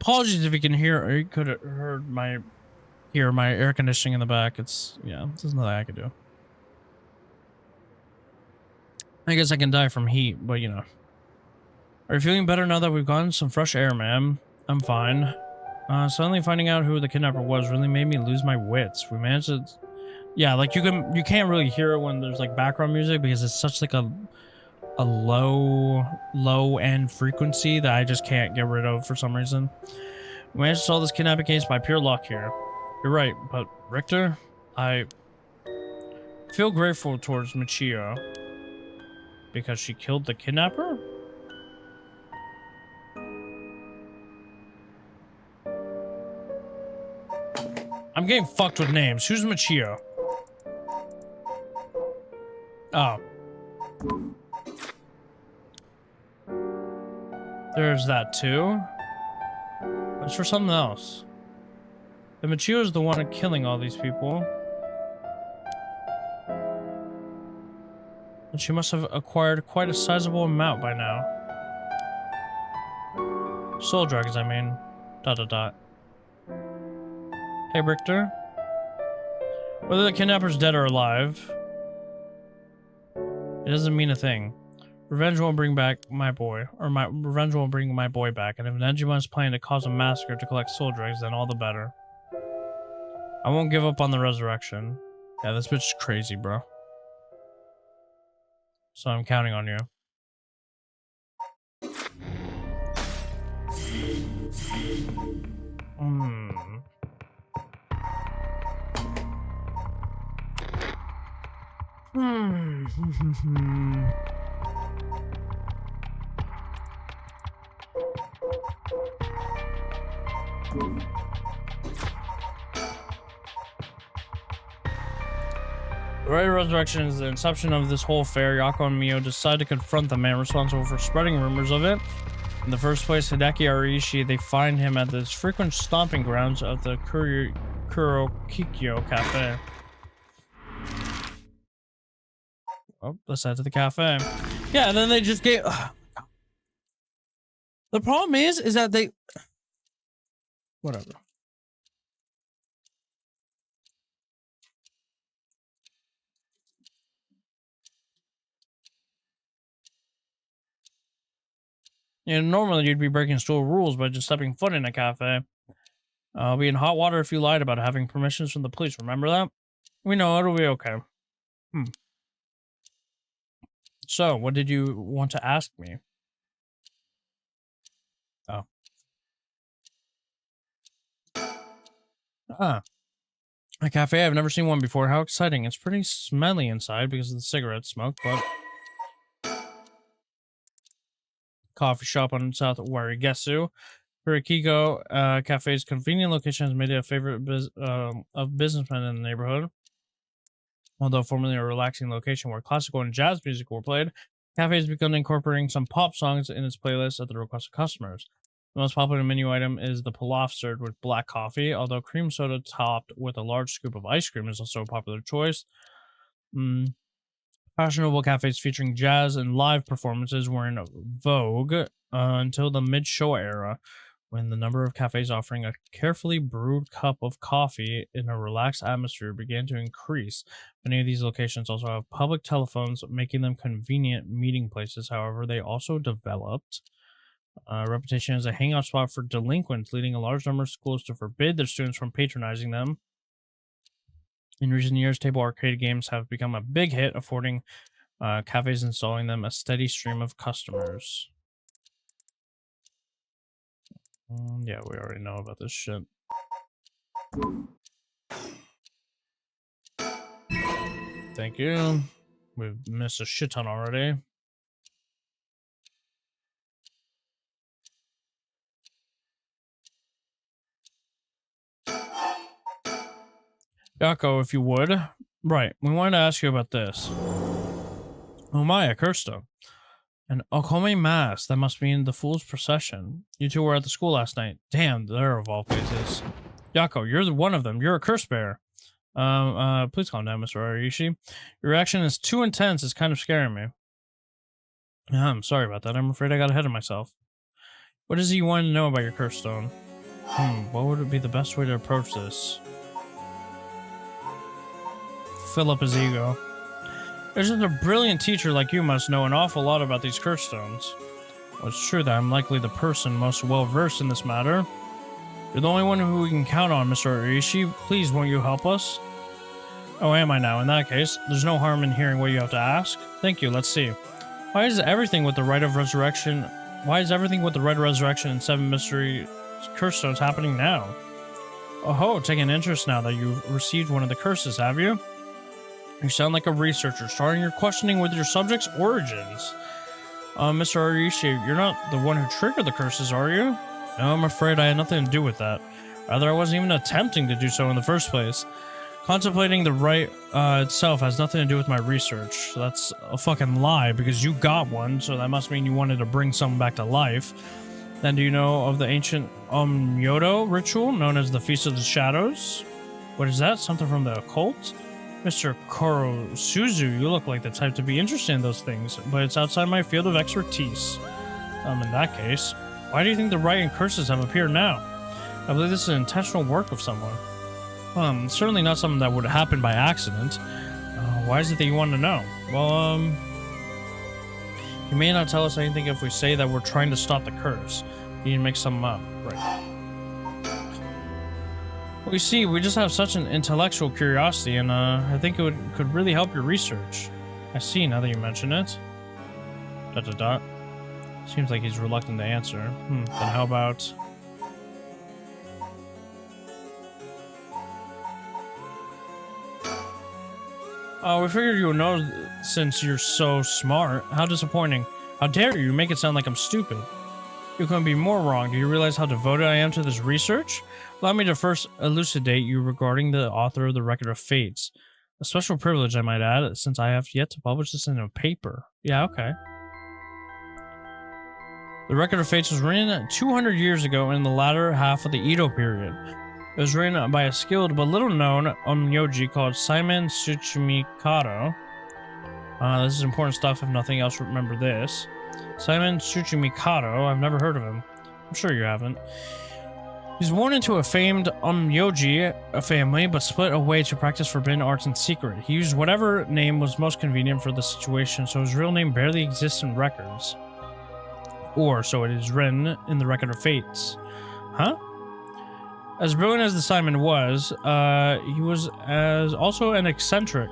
Apologies if you can hear, or you could have heard my air conditioning in the back. It's, yeah, there's nothing I could do. I guess I can die from heat, but you know. Are you feeling better now that we've gotten some fresh air, ma'am? I'm fine. Suddenly finding out who the kidnapper was really made me lose my wits. We managed to... Yeah, like you can't really hear it when there's like background music because it's such like a low end frequency that I just can't get rid of for some reason. We managed to solve this kidnapping case by pure luck here. You're right, but Richter, I feel grateful towards Michio because she killed the kidnapper? I'm getting fucked with names. Who's Michio? Oh. There's that too. It's for something else. The Michio is the one killing all these people. And she must have acquired quite a sizable amount by now. Soul drugs, I mean. ... Hey, Richter. Whether the kidnapper's dead or alive, it doesn't mean a thing. Revenge won't bring back my boy, or revenge won't bring my boy back, and if Nejima's planning to cause a massacre to collect soul drugs, then all the better. I won't give up on the resurrection. Yeah, this bitch is crazy, bro. So I'm counting on you. The right resurrection is the inception of this whole affair. Yako and Mio decide to confront the man responsible for spreading rumors of it. In the first place, Hideki Arishi, they find him at the frequent stomping grounds of the Kurokikyo Cafe. Oh, let's head to the cafe. Yeah, and then they just gave... The problem is that they... Whatever. You know, normally you'd be breaking store rules by just stepping foot in a cafe. I'll be in hot water if you lied about having permissions from the police. Remember that? We know it'll be okay. So, what did you want to ask me? Oh. A cafe. I've never seen one before. How exciting. It's pretty smelly inside because of the cigarette smoke, but... Coffee shop on South Warigesu. Kurikiko Cafe's convenient location has made it a favorite of businessmen in the neighborhood. Although formerly a relaxing location where classical and jazz music were played, the cafe has begun incorporating some pop songs in its playlist at the request of customers. The most popular menu item is the pilaf served with black coffee, although cream soda topped with a large scoop of ice cream is also a popular choice. Fashionable cafes featuring jazz and live performances were in vogue until the mid-Showa era, when the number of cafes offering a carefully brewed cup of coffee in a relaxed atmosphere began to increase. Many of these locations also have public telephones, making them convenient meeting places. However, they also developed a reputation as a hangout spot for delinquents, leading a large number of schools to forbid their students from patronizing them. In recent years, table arcade games have become a big hit, affording cafes installing them a steady stream of customers. Yeah, we already know about this shit. Thank you. We've missed a shit ton already. Yako, if you would. Right, we wanted to ask you about this. Omaya Kirsto. An Okome mask. That must mean the Fool's Procession. You two were at the school last night. Damn, they're of all places. Yako, you're one of them. You're a curse bearer. Please calm down, Mr. Arishi. Your reaction is too intense. It's kind of scaring me. I'm sorry about that. I'm afraid I got ahead of myself. What is it you want to know about your curse stone? What would be the best way to approach this? Fill up his ego. Isn't a brilliant teacher like you must know an awful lot about these curse stones. Well, it's true that I'm likely the person most well-versed in this matter. You're the only one who we can count on, Mr. Arishi. Please, won't you help us? Oh, am I now? In that case, there's no harm in hearing what you have to ask. Thank you, let's see. Why is everything with the Rite of Resurrection and 7 mystery curse stones happening now? Oh ho, taking interest now that you've received one of the curses, have you? You sound like a researcher, starting your questioning with your subject's origins. Mr. Arishi, you're not the one who triggered the curses, are you? No, I'm afraid I had nothing to do with that. Rather, I wasn't even attempting to do so in the first place. Contemplating the rite itself has nothing to do with my research. That's a fucking lie, because you got one, so that must mean you wanted to bring someone back to life. Then do you know of the ancient Honjo ritual, known as the Feast of the Shadows? What is that? Something from the occult? Mr. Korosuzu, you look like the type to be interested in those things, but it's outside my field of expertise. In that case, why do you think the rite and curses have appeared now? I believe this is an intentional work of someone. Certainly not something that would happen by accident. Why is it that you want to know? Well, you may not tell us anything if we say that we're trying to stop the curse. You need to make something up, right? Well, you see, we just have such an intellectual curiosity, and I think it could really help your research. I see, now that you mention it. ... Seems like he's reluctant to answer. Then how about... Oh, we figured you would know since you're so smart. How disappointing. How dare you make it sound like I'm stupid. You couldn't be more wrong. Do you realize how devoted I am to this research? Allow me to first elucidate you regarding the author of the Record of Fates. A special privilege, I might add, since I have yet to publish this in a paper. Yeah, okay. The Record of Fates was written 200 years ago in the latter half of the Edo period. It was written by a skilled but little known Onmyoji called Simon Tsuchimikado. This is important stuff, if nothing else, remember this. Simon Tsuchimikado, I've never heard of him. I'm sure you haven't. He's born into a famed Onmyoji family, but split away to practice forbidden arts in secret. He used whatever name was most convenient for the situation, so his real name barely exists in records. Or so it is written in the Record of Fates. Huh? As brilliant as the Simon was, he was also an eccentric.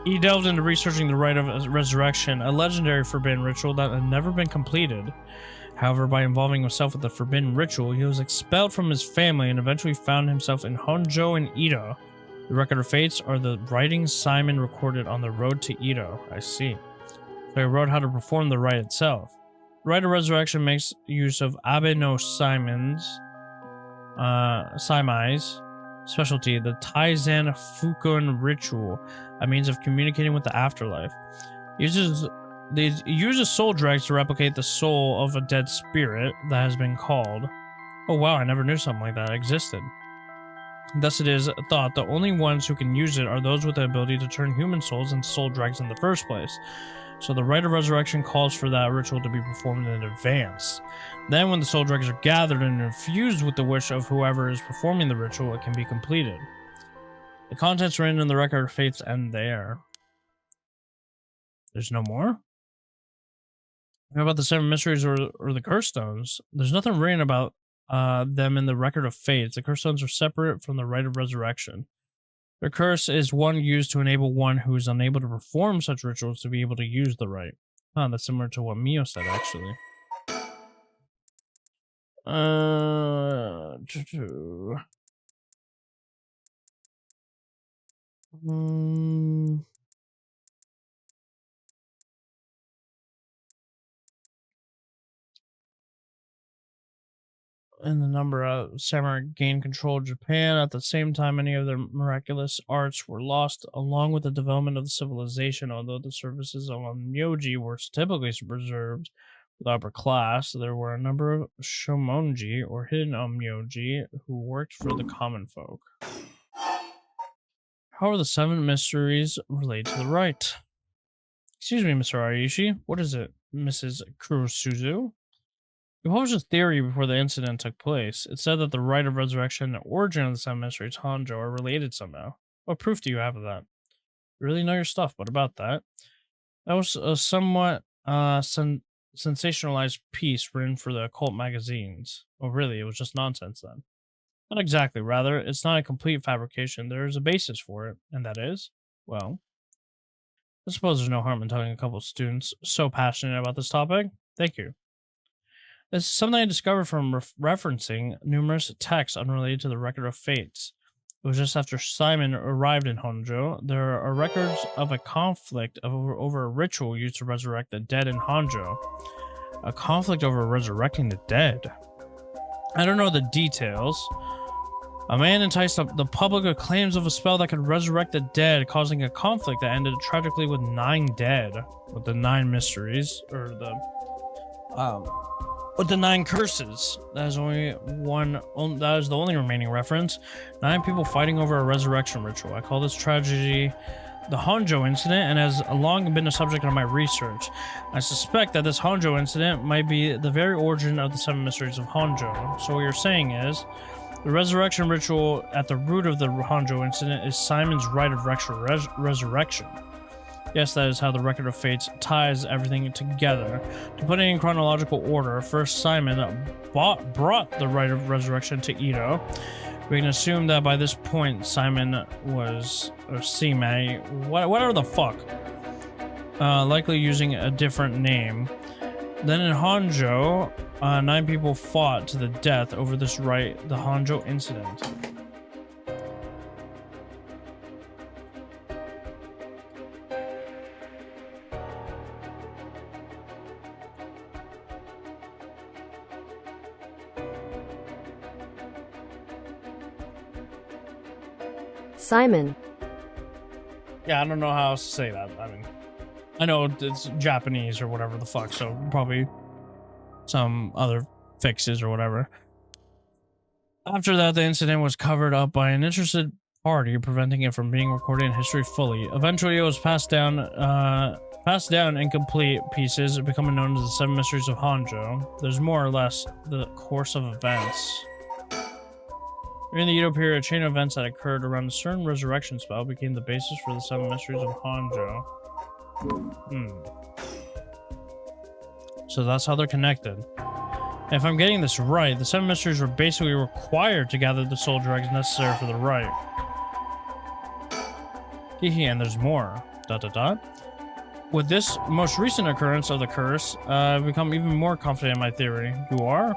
He delved into researching the Rite of Resurrection, a legendary forbidden ritual that had never been completed. However, by involving himself with the forbidden ritual, he was expelled from his family and eventually found himself in Honjo in Edo. The Record of Fates are the writings Simon recorded on the road to Edo. I see. So he wrote how to perform the rite itself. The Rite of Resurrection makes use of Abe no Saimai's specialty, the Taizan Fukun ritual, a means of communicating with the afterlife. They uses soul drags to replicate the soul of a dead spirit that has been called. Oh wow, I never knew something like that existed. Thus it is thought the only ones who can use it are those with the ability to turn human souls into soul drags in the first place. So the Rite of Resurrection calls for that ritual to be performed in advance. Then when the soul drags are gathered and infused with the wish of whoever is performing the ritual, it can be completed. The contents written in the Record of Fates end there. There's no more? How about the 7 mysteries or the curse stones? There's nothing written about them in the Record of Fates. The curse stones are separate from the Rite of Resurrection. The curse is one used to enable one who is unable to perform such rituals to be able to use the rite. That's similar to what Mio said, actually. And the number of samurai gained control of Japan. At the same time, many of their miraculous arts were lost along with the development of the civilization. Although the services of Myoji were typically reserved for the upper class, there were a number of shomonji, or hidden Myoji, who worked for the common folk. How are the 7 mysteries related to the rite? Excuse me, Mr. Arishi. What is it, Mrs. Kurosuzu? He posed a theory before the incident took place. It said that the rite of resurrection and origin of the Seven Mysteries Honjo are related somehow. What proof do you have of that? You really know your stuff. What about that? That was a somewhat sensationalized piece written for the occult magazines. Oh, really? It was just nonsense then? Not exactly. Rather, it's not a complete fabrication. There is a basis for it, and that is, well, I suppose there's no harm in telling a couple of students so passionate about this topic. Thank you. This is something I discovered from referencing numerous texts unrelated to the Record of Fates. It was just after Simon arrived in Honjo. There are records of a conflict over a ritual used to resurrect the dead in Honjo. A conflict over resurrecting the dead. I don't know the details. A man enticed the public with claims of a spell that could resurrect the dead, causing a conflict that ended tragically with 9 dead. With the 9 mysteries, or the with the 9 curses. That is that is the only remaining reference. 9 people fighting over a resurrection ritual. I call this tragedy the Honjo incident, and has long been a subject of my research. I suspect that this Honjo incident might be the very origin of the 7 mysteries of Honjo. So what you're saying is, the resurrection ritual at the root of the Honjo incident is Simon's rite of resurrection. Yes, that is how the Record of Fates ties everything together. To put it in chronological order, first Simon brought the rite of resurrection to Ito. We can assume that by this point Simon was, or Sime, whatever the fuck, likely using a different name. Then in Honjo, 9 people fought to the death over this rite, the Honjo incident. Simon. Yeah, I don't know how else to say that. I mean, I know it's Japanese or whatever the fuck, so probably some other fixes or whatever. After that, the incident was covered up by an interested party, preventing it from being recorded in history fully. Eventually, it was passed down in complete pieces, becoming known as the 7 Mysteries of Honjo. There's more or less the course of events. During the Edo period, a chain of events that occurred around a certain resurrection spell became the basis for the 7 Mysteries of Honjo. So that's how they're connected. And if I'm getting this right, the 7 Mysteries were basically required to gather the soul dregs necessary for the rite. And there's more. ... With this most recent occurrence of the curse, I've become even more confident in my theory. You are?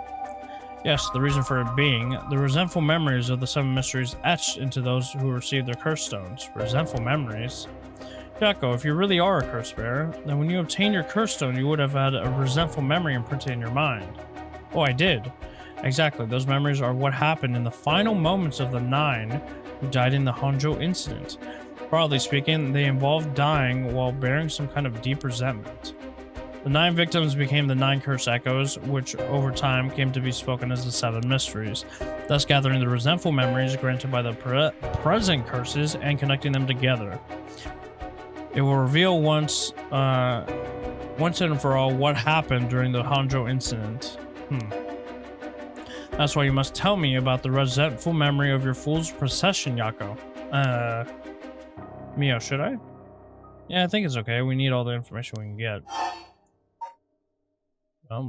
Yes, the reason for it being the resentful memories of the 7 mysteries etched into those who received their curse stones. Resentful memories? Jaco, if you really are a curse bearer, then when you obtained your curse stone, you would have had a resentful memory imprinted in your mind. Oh, I did. Exactly, those memories are what happened in the final moments of the 9 who died in the Honjo incident. Broadly speaking, they involved dying while bearing some kind of deep resentment. The 9 victims became the 9 curse echoes, which over time came to be spoken as the 7 mysteries, thus gathering the resentful memories granted by the present curses and connecting them together. It will reveal once and for all what happened during the Honjo incident. That's why you must tell me about the resentful memory of your fool's procession, Yako. Mio, should I? Yeah, I think it's okay. We need all the information we can get.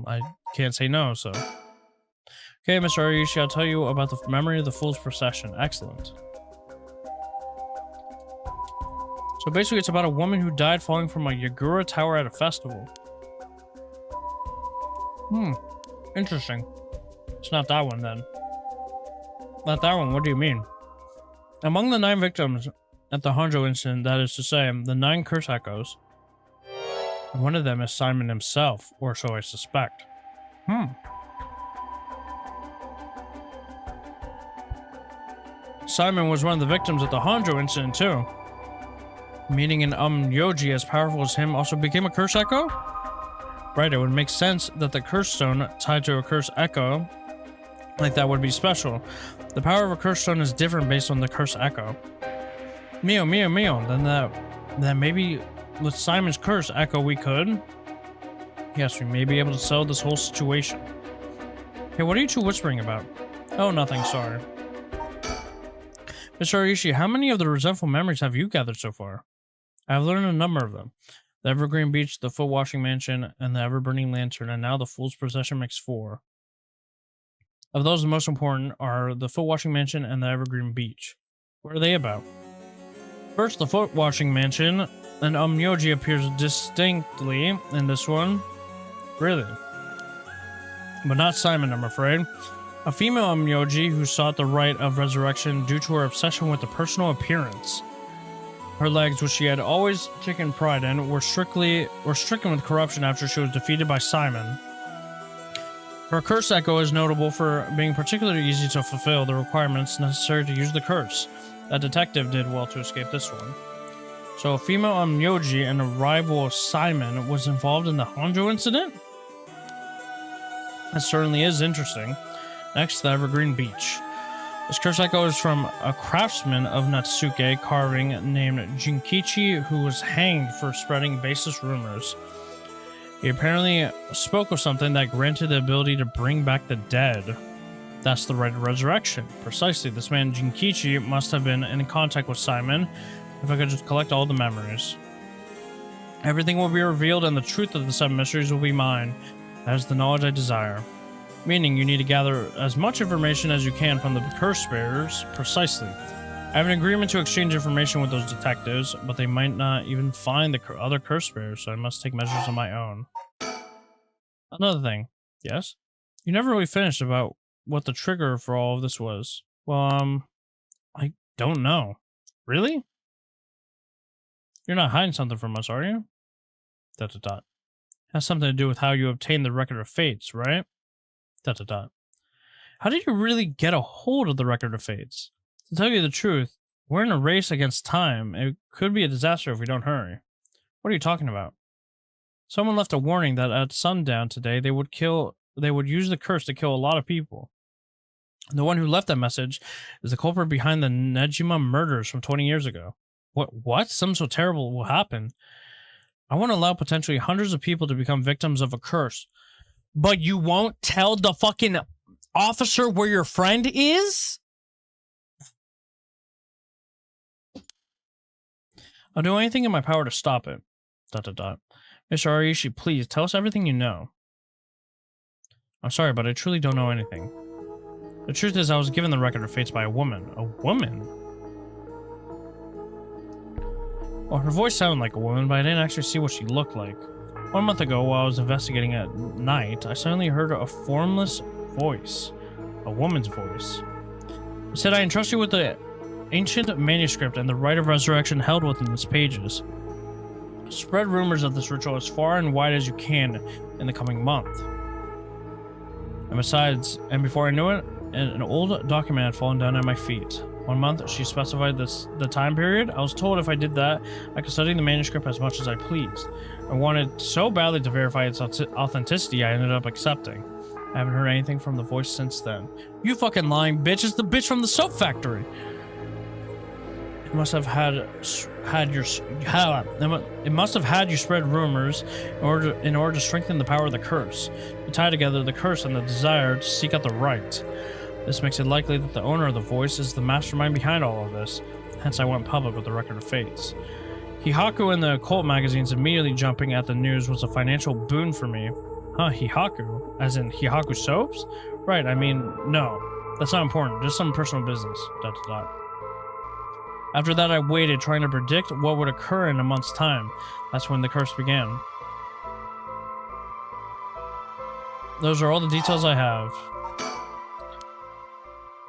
I can't say no, so. Okay, Mr. Ariushi, I'll tell you about the memory of the fool's procession. Excellent. So basically, it's about a woman who died falling from a Yagura tower at a festival. Interesting. It's not that one, then. Not that one, what do you mean? Among the 9 victims at the Honjo incident, that is to say, the 9 curse echoes, one of them is Simon himself, or so I suspect. Simon was one of the victims at the Honjo incident, too. Meaning an Yoji as powerful as him also became a curse echo? Right, it would make sense that the curse stone tied to a curse echo like that would be special. The power of a curse stone is different based on the curse echo. Mio. Then maybe with Simon's curse echo we could? Yes, we may be able to settle this whole situation. Hey, what are you two whispering about? Oh, nothing, sorry. Mr. Arishi, how many of the resentful memories have you gathered so far? I have learned a number of them. The Evergreen Beach, the Foot Washing Mansion, and the Ever-Burning Lantern, and now the Fool's Procession makes 4. Of those, the most important are the Foot Washing Mansion and the Evergreen Beach. What are they about? First, the Foot Washing Mansion, and Myoji appears distinctly in this one. Really? But not Simon, I'm afraid. A female Myoji who sought the right of resurrection due to her obsession with the personal appearance. Her legs, which she had always taken pride in, were stricken with corruption after she was defeated by Simon. Her curse echo is notable for being particularly easy to fulfill the requirements necessary to use the curse. That detective did well to escape this one. So a female Myoji and a rival Simon was involved in the Honjo incident? That certainly is interesting. Next, the Evergreen Beach. This curse echo is from a craftsman of Natsuke carving named Jinkichi, who was hanged for spreading baseless rumors. He apparently spoke of something that granted the ability to bring back the dead. That's the right of resurrection. Precisely, this man Jinkichi must have been in contact with Simon, if I could just collect all the memories. Everything will be revealed and the truth of the 7 mysteries will be mine. That is the knowledge I desire. Meaning you need to gather as much information as you can from the curse bearers. Precisely. I have an agreement to exchange information with those detectives, but they might not even find the other curse bearers, so I must take measures on my own. Another thing. Yes? You never really finished about what the trigger for all of this was. Well, I don't know. Really? You're not hiding something from us, are you? ... Has something to do with how you obtained the Record of Fates, right? ... How did you really get a hold of the Record of Fates? To tell you the truth, we're in a race against time. It could be a disaster if we don't hurry. What are you talking about? Someone left a warning that at sundown today they would use the curse to kill a lot of people. The one who left that message is the culprit behind the Nejima murders from 20 years ago. What? Something so terrible will happen. I want to allow potentially hundreds of people to become victims of a curse. But you won't tell the fucking officer where your friend is? I'll do anything in my power to stop it. ... Mr. Arishi, please, tell us everything you know. I'm sorry, but I truly don't know anything. The truth is, I was given the Record of Fates by a woman. A woman? Well, her voice sounded like a woman, but I didn't actually see what she looked like. 1 month ago, while I was investigating at night, I suddenly heard a formless voice. A woman's voice. It said, I entrust you with the ancient manuscript and the right of resurrection held within its pages. Spread rumors of this ritual as far and wide as you can in the coming month. And besides, and before I knew it, an old document had fallen down at my feet. 1 month, she specified the time period. I was told if I did that, I could study the manuscript as much as I pleased. I wanted so badly to verify its authenticity, I ended up accepting. I haven't heard anything from the voice since then. You fucking lying bitch! It's the bitch from the soap factory! It must have had you spread rumors in order to strengthen the power of the curse. You tie together the curse and the desire to seek out the right. This makes it likely that the owner of the voice is the mastermind behind all of this. Hence, I went public with the Record of Fates. Hihaku in the occult magazines immediately jumping at the news was a financial boon for me. Huh, Hihaku? As in Hihaku soaps? Right, I mean, no. That's not important. Just some personal business. ... After that, I waited, trying to predict what would occur in a month's time. That's when the curse began. Those are all the details I have.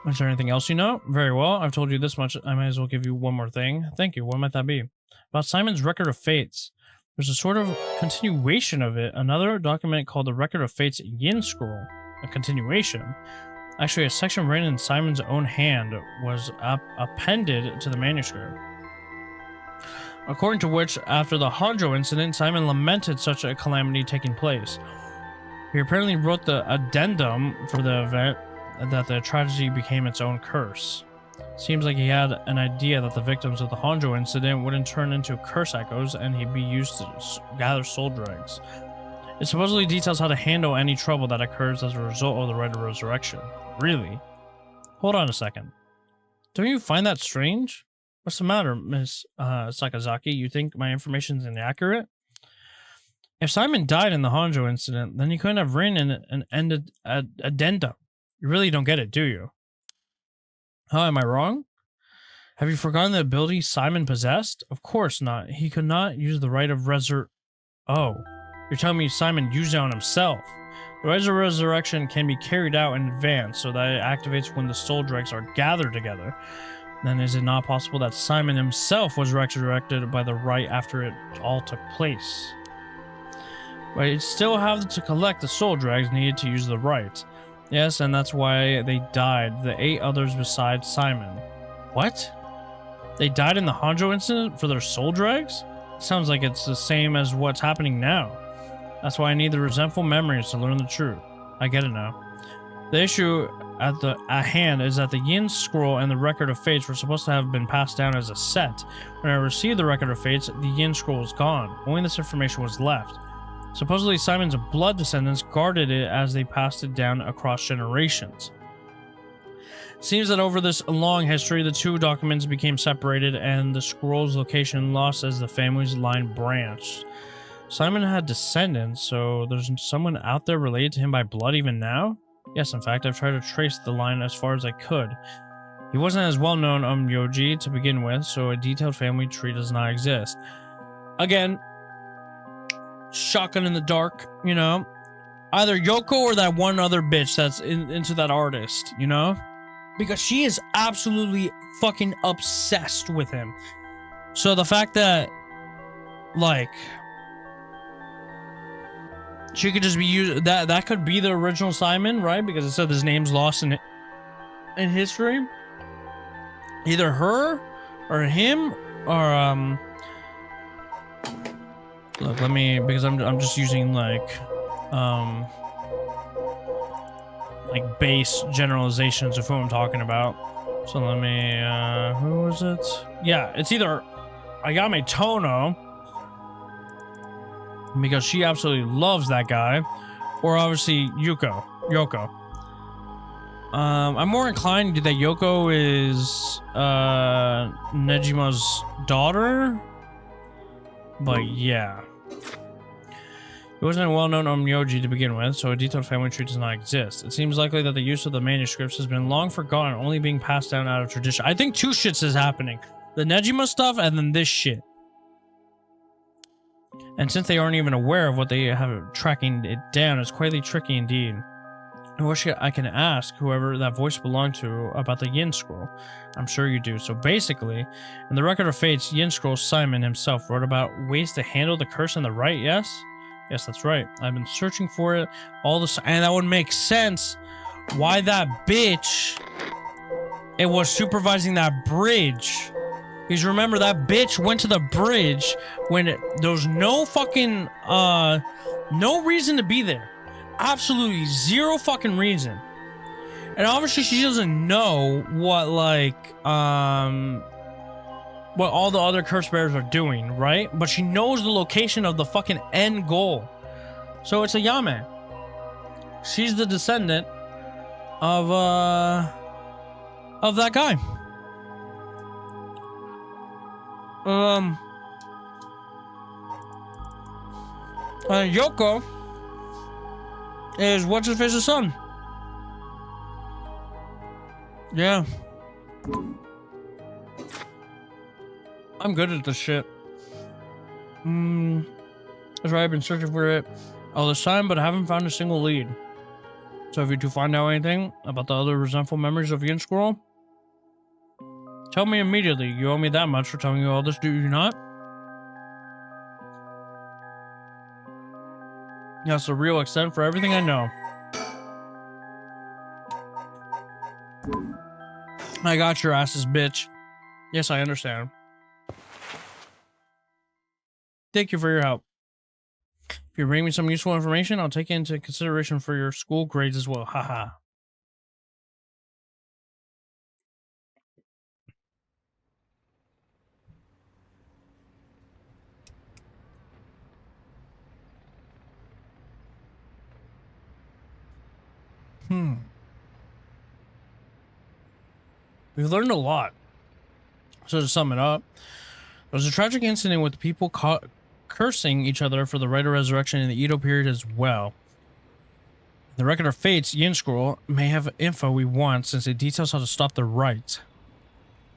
Is there anything else you know? Very well, I've told you this much. I might as well give you one more thing. Thank you. What might that be? About Simon's Record of Fates. There's a sort of continuation of it. Another document called the Record of Fates Yin Scroll. A continuation. Actually, a section written in Simon's own hand was appended to the manuscript. According to which, after the Honjo incident, Simon lamented such a calamity taking place. He apparently wrote the addendum for the event that the tragedy became its own curse. Seems like he had an idea that the victims of the Honjo incident wouldn't turn into curse echoes and he'd be used to gather soul dregs. It supposedly details how to handle any trouble that occurs as a result of the rite of resurrection. Really? Hold on a second. Don't you find that strange? What's the matter, Miss Sakazaki? You think my information's inaccurate? If Simon died in the Honjo incident, then he couldn't have written an addendum. You really don't get it, do you? How am I wrong? Have you forgotten the ability Simon possessed? Of course not. He could not use the rite of Oh, you're telling me Simon used it on himself. The rite of resurrection can be carried out in advance so that it activates when the soul dregs are gathered together. Then is it not possible that Simon himself was resurrected by the rite after it all took place? But he'd still have to collect the soul dregs needed to use the rite. Yes, and that's why they died, the 8 others besides Simon. What? They died in the Honjo incident for their soul dregs? Sounds like it's the same as what's happening now. That's why I need the resentful memories to learn the truth. I get it now. The issue at hand is that the Yin Scroll and the Record of Fates were supposed to have been passed down as a set. When I received the Record of Fates, the Yin Scroll was gone. Only this information was left. Supposedly Simon's blood descendants guarded it as they passed it down across generations. Seems that over this long history, the 2 documents became separated and the scroll's location lost as the family's line branched. Simon had descendants, so there's someone out there related to him by blood even now? Yes, in fact, I've tried to trace the line as far as I could. He wasn't as well known Yoji to begin with, so a detailed family tree does not exist. Again, shotgun in the dark, you know? Either Yoko or that one other bitch that's into that artist, you know? Because she is absolutely fucking obsessed with him. So the fact that, like, she could just be used, that could be the original Simon, right? Because it said his name's lost in history. Either her or him or look, let me, because I'm just using like base generalizations of who I'm talking about. So let me who is it? Yeah, it's either Ayame Tono, because she absolutely loves that guy, or obviously Yoko. I'm more inclined that Yoko is Nejima's daughter, but yeah. It wasn't a well-known Onmyoji to begin with, so a detailed family tree does not exist. It seems likely that the use of the manuscripts has been long forgotten, only being passed down out of tradition. I think 2 shits is happening. The Nejima stuff and then this shit. And since they aren't even aware of what they have tracking it down, it's quite tricky indeed. I wish I can ask whoever that voice belonged to about the Yin Scroll. I'm sure you do. So basically, in the Record of Fates, Yin Scroll Simon himself wrote about ways to handle the curse and the rite, yes? Yes, that's right. I've been searching for it all this, and that would make sense why that bitch it was supervising that bridge. Because remember, that bitch went to the bridge when there was no fucking no reason to be there. Absolutely zero fucking reason. And obviously she doesn't know what what all the other curse bearers are doing, right? But she knows the location of the fucking end goal. So it's a Yame. She's the descendant of that guy. Yoko is what's his face's son. Yeah. I'm good at this shit. That's right, I've been searching for it all this time, but I haven't found a single lead. So if you do find out anything about the other resentful memories of Yin Scroll, tell me immediately. You owe me that much for telling you all this, do you not? That's the real extent for everything I know. I got your asses, bitch. Yes, I understand. Thank you for your help. If you bring me some useful information, I'll take it into consideration for your school grades as well. Haha. We've learned a lot. So to sum it up, there was a tragic incident with people cursing each other for the right of resurrection in the Edo period as well. The Record of Fate's Yin Scroll may have info we want since it details how to stop the rite.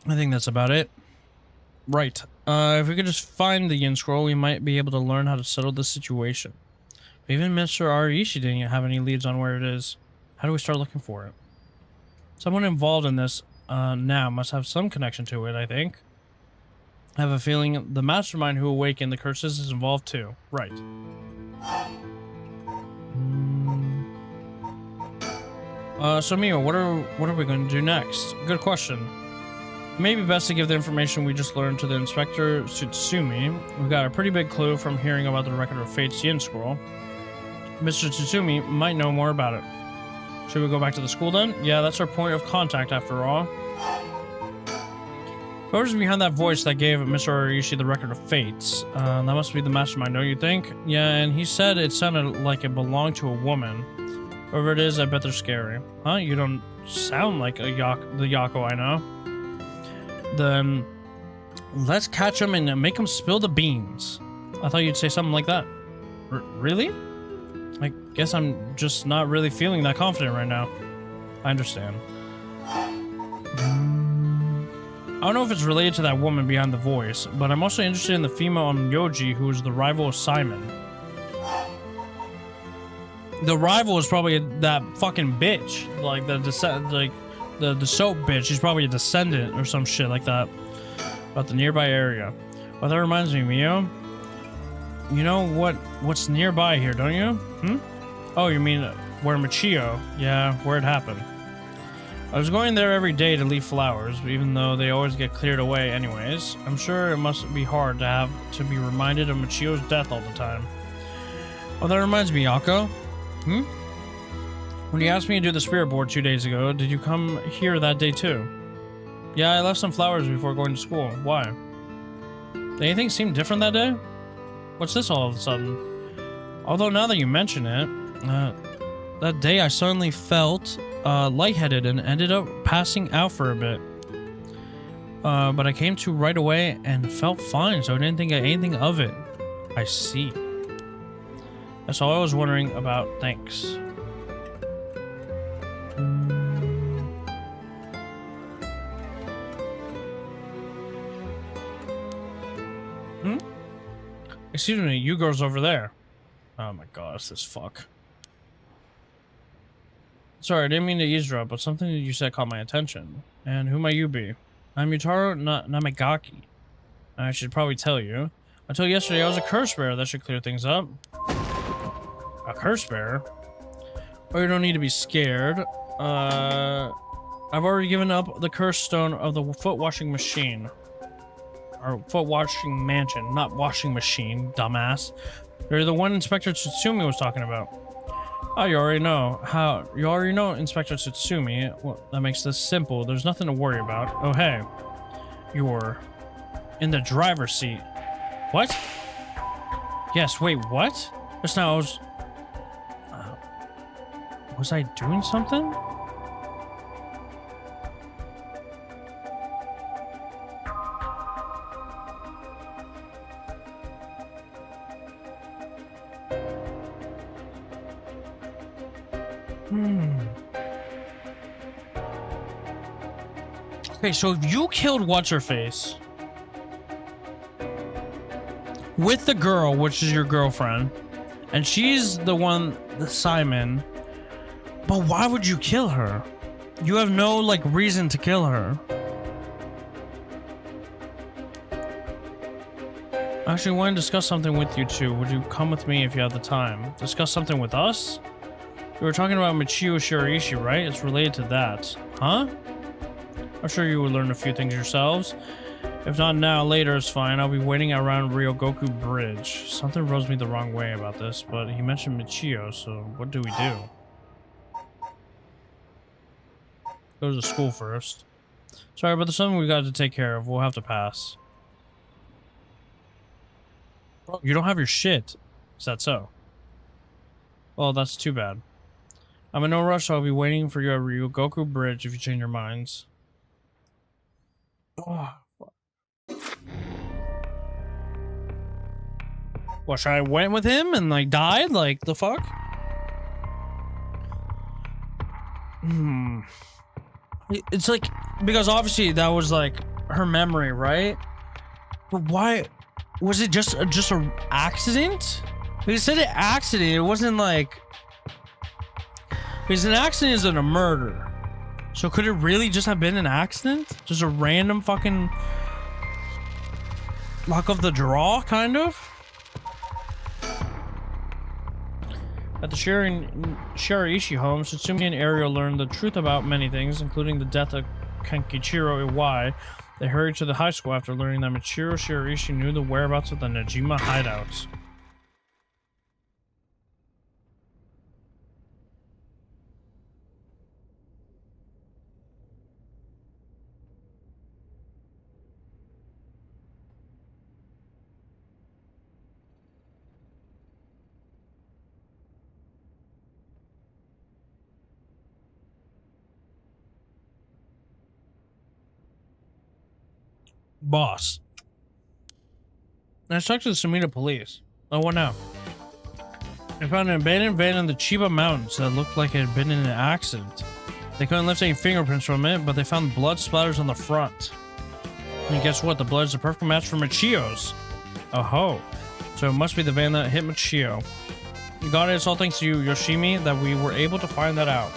I think that's about it. Right. If we could just find the Yin Scroll, we might be able to learn how to settle this situation. But even Mr. Ariishi didn't have any leads on where it is. How do we start looking for it? Someone involved in this now must have some connection to it, I think. I have a feeling the mastermind who awakened the curses is involved too. Right. So Mio, what are we going to do next? Good question. It may be best to give the information we just learned to the Inspector Tsutsumi. We got a pretty big clue from hearing about the Record of Fate's Yin Scroll. Mr. Tsutsumi might know more about it. Should we go back to the school then? Yeah, that's our point of contact after all. Whoever's behind that voice that gave Mr. Ariishi the Record of Fates, that must be the mastermind, don't you think? Yeah, and he said it sounded like it belonged to a woman. Whoever it is, I bet they're scary. Huh? You don't sound like the Yako I know. Then let's catch him and make him spill the beans. I thought you'd say something like that. Really? I guess I'm just not really feeling that confident right now. I understand. I don't know if it's related to that woman behind the voice, but I'm also interested in the female Honjo who is the rival of Simon. The rival is probably that fucking bitch, like the soap bitch. She's probably a descendant or some shit like that. About the nearby area. Well, that reminds me, Mio. You know what's nearby here, don't you? Oh, you mean where Michio? Yeah, where it happened. I was going there every day to leave flowers, even though they always get cleared away anyways. I'm sure it must be hard to have to be reminded of Michio's death all the time. Well, that reminds me, Yako. When you asked me to do the spirit board 2 days ago, did you come here that day too? Yeah, I left some flowers before going to school. Why? Did anything seem different that day? What's this all of a sudden? Although now that you mention it, that day I suddenly felt lightheaded and ended up passing out for a bit. But I came to right away and felt fine, so I didn't think anything of it. I see. That's all I was wondering about. Thanks. Excuse me, you girls over there. Oh my gosh, this fuck. Sorry, I didn't mean to eavesdrop, but something that you said caught my attention. And who might you be? I'm Yutaro Namigaki. I should probably tell you. Until yesterday, I was a curse bearer. That should clear things up. A curse bearer? Oh, you don't need to be scared. I've already given up the curse stone of the foot washing machine. Or foot washing mansion, not washing machine, dumbass. You're the one Inspector Tsutsumi was talking about. Oh, you already know. You already know Inspector Tsutsumi. Well, that makes this simple. There's nothing to worry about. Oh, hey. You're in the driver's seat. What? Yes, wait, what? Just now I was... was I doing something? Okay, so if you killed What's-Her-Face with the girl, which is your girlfriend, and she's the one, the Simon, but why would you kill her? You have no, like, reason to kill her. Actually, I want to discuss something with you two. Would you come with me if you have the time? Discuss something with us? We were talking about Michio Shiraishi, right? It's related to that. Huh? I'm sure you will learn a few things yourselves. If not now, later is fine. I'll be waiting around Ryogoku Bridge. Something rubs me the wrong way about this, but he mentioned Michio, so what do we do? Go to the school first. Sorry, but there's something we've got to take care of. We'll have to pass. Bro, you don't have your shit. Is that so? Well, that's too bad. I'm in no rush, so I'll be waiting for you at Ryogoku Bridge if you change your minds. Oh, what, should I went with him and like died? Like the fuck? It's like, because obviously that was like her memory, right? But why was it just a accident? Because it said an accident, it wasn't like, because an accident isn't a murder. So could it really just have been an accident? Just a random fucking luck of the draw, kind of? At the Shiraishi home, Satsumi and Ariel learned the truth about many things, including the death of Kenkichiro Iwai. They hurried to the high school after learning that Michiro Shiraishi knew the whereabouts of the Najima hideouts. Boss. Let's talk to the Sumida police. Oh, what now? They found an abandoned van in the Chiba Mountains that looked like it had been in an accident. They couldn't lift any fingerprints from it, but they found blood splatters on the front. And guess what? The blood is a perfect match for Michio's. Oh ho. So it must be the van that hit Michio. Got it. It's all thanks to you, Yoshimi, that we were able to find that out.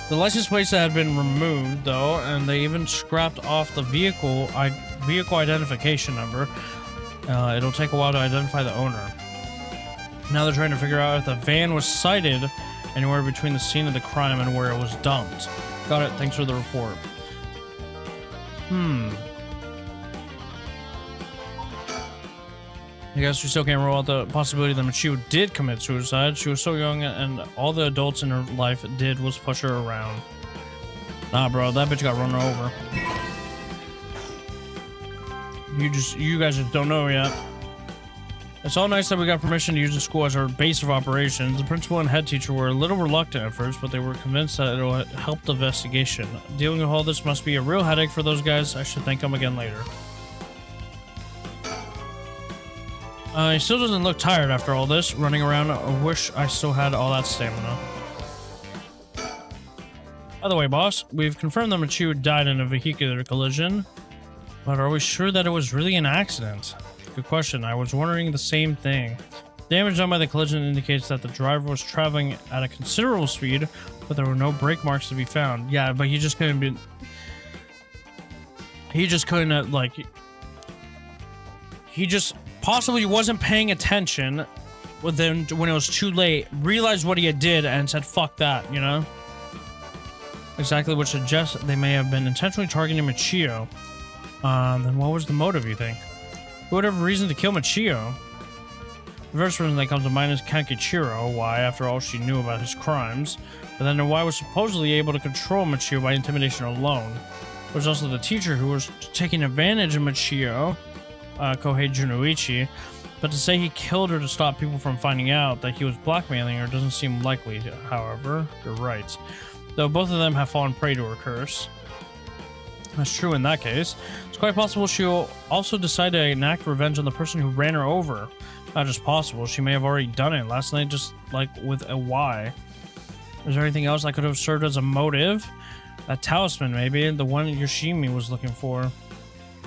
The license plates had been removed, though, and they even scrapped off the vehicle identification number. It'll take a while to identify the owner. Now they're trying to figure out if the van was sighted anywhere between the scene of the crime and where it was dumped. Got it. Thanks for the report. I guess we still can't rule out the possibility that Michio did commit suicide. She was so young, and all the adults in her life did was push her around. Nah, bro, that bitch got run over. You guys just don't know yet. It's all nice that we got permission to use the school as our base of operations. The principal and head teacher were a little reluctant at first, but they were convinced that it'll help the investigation. Dealing with all this must be a real headache for those guys. I should thank them again later. He still doesn't look tired after all this running around. I wish I still had all that stamina. By the way, boss, we've confirmed that Michio died in a vehicular collision, but are we sure that it was really an accident? Good question. I was wondering the same thing. Damage done by the collision indicates that the driver was traveling at a considerable speed, but there were no brake marks to be found. Yeah, but he just couldn't be... He just couldn't, like... He just... possibly wasn't paying attention when it was too late, realized what he did and said fuck that, you know? Exactly, which suggests they may have been intentionally targeting Michio. Then what was the motive, you think? Who would have a reason to kill Michio? The first person that comes to mind is Kenkichiro, why, after all she knew about his crimes, but then why was supposedly able to control Michio by intimidation alone. There was also the teacher who was taking advantage of Michio, Kohei Junoichi, but to say he killed her to stop people from finding out that he was blackmailing her doesn't seem likely. However, you're right. Though both of them have fallen prey to her curse. That's true in that case. It's quite possible she'll also decide to enact revenge on the person who ran her over. Not just possible, she may have already done it last night, just like with a Y. Is there anything else that could have served as a motive? That talisman, maybe, the one Yoshimi was looking for.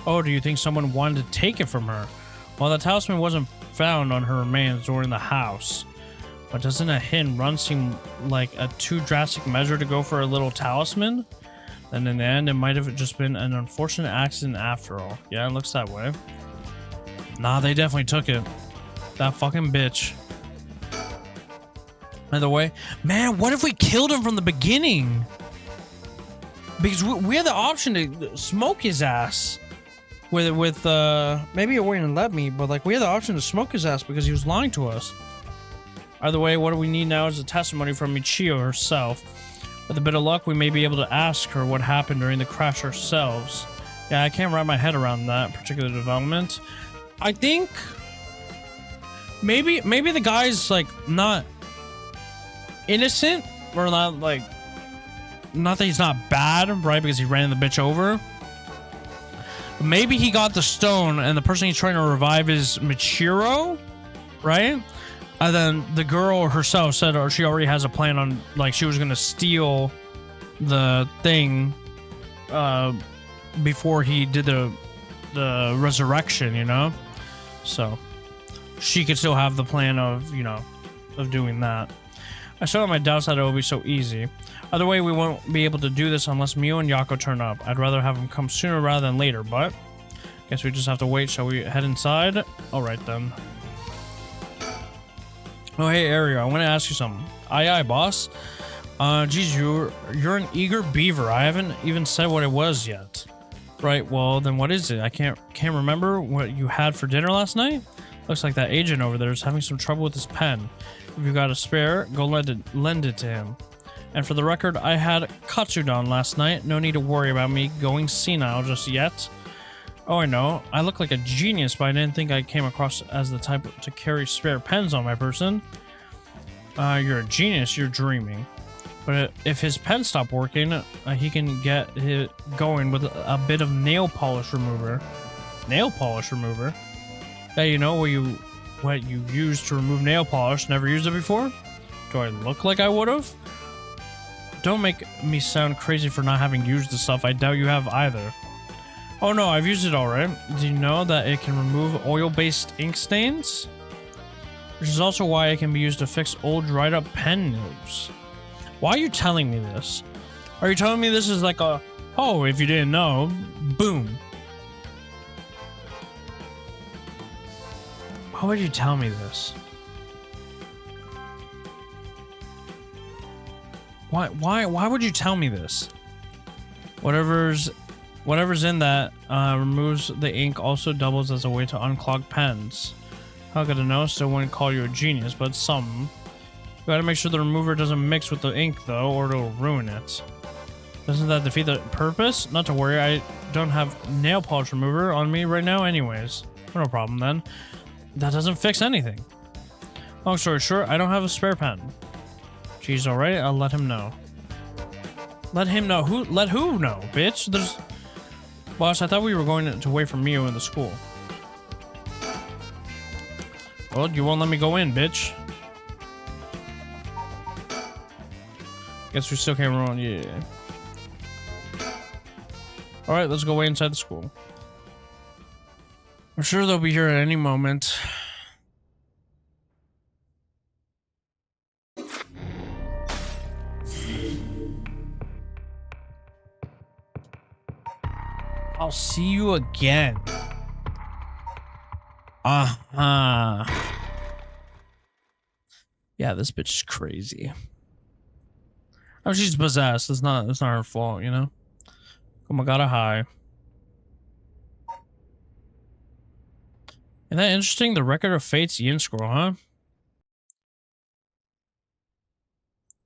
Oh, do you think someone wanted to take it from her? Well, the talisman wasn't found on her remains or in the house. But doesn't a hit and run seem like a too drastic measure to go for a little talisman? Then in the end, it might have just been an unfortunate accident after all. Yeah, it looks that way. Nah, they definitely took it. That fucking bitch. By the way, man, what if we killed him from the beginning? Because we had the option to smoke his ass. With maybe it wouldn't let me, but like we had the option to smoke his ass because he was lying to us. Either way, what we need now is a testimony from Michio herself. With a bit of luck, we may be able to ask her what happened during the crash ourselves. Yeah, I can't wrap my head around that particular development. I think maybe the guy's like not innocent, we're not like, not that he's not bad, right? Because he ran the bitch over. Maybe he got the stone and the person he's trying to revive is Michiro, right? And then the girl herself said, or she already has a plan on, like, she was gonna steal the thing before he did the resurrection, you know? So she could still have the plan of, you know, of doing that. I still have my doubts that it will be so easy. Either way, we won't be able to do this unless Mio and Yako turn up. I'd rather have them come sooner rather than later, but guess we just have to wait. Shall we head inside? Alright then. Oh, hey, Ario, I want to ask you something. Aye, boss. Geez, you're an eager beaver. I haven't even said what it was yet. Right, well, then what is it? I can't remember what you had for dinner last night? Looks like that agent over there is having some trouble with his pen. If you got a spare, go lend it to him. And for the record, I had katsudon last night. No need to worry about me going senile just yet. Oh, I know. I look like a genius, but I didn't think I came across as the type to carry spare pens on my person. You're a genius. You're dreaming. But if his pen stopped working, he can get it going with a bit of nail polish remover. Nail polish remover? Yeah, you know what you use to remove nail polish. Never used it before? Do I look like I would've? Don't make me sound crazy for not having used the stuff. I doubt you have either. Oh no, I've used it alright. Do you know that it can remove oil-based ink stains? Which is also why it can be used to fix old dried-up pen nibs. Why are you telling me this? Are you telling me this is like a, oh, if you didn't know, boom. Why would you tell me this? Why would you tell me this? Whatever's in that removes the ink also doubles as a way to unclog pens. How could I know? Still wouldn't call you a genius, but some. You gotta make sure the remover doesn't mix with the ink though, or it'll ruin it. Doesn't that defeat the purpose? Not to worry, I don't have nail polish remover on me right now anyways. No problem then. That doesn't fix anything. Long story short, I don't have a spare pen. Geez, alright, I'll let him know. Let him know? Let who know, bitch? There's... Boss, I thought we were going to wait for Mio in the school. Well, you won't let me go in, bitch. Guess we still can't run, yeah. Alright, let's go wait inside the school. I'm sure they'll be here at any moment. I'll see you again. Uh-huh. Yeah, this bitch is crazy. Oh, she's possessed. It's not her fault, you know? Oh my god, a high. Isn't that interesting? The Record of Fate's Yin scroll, huh?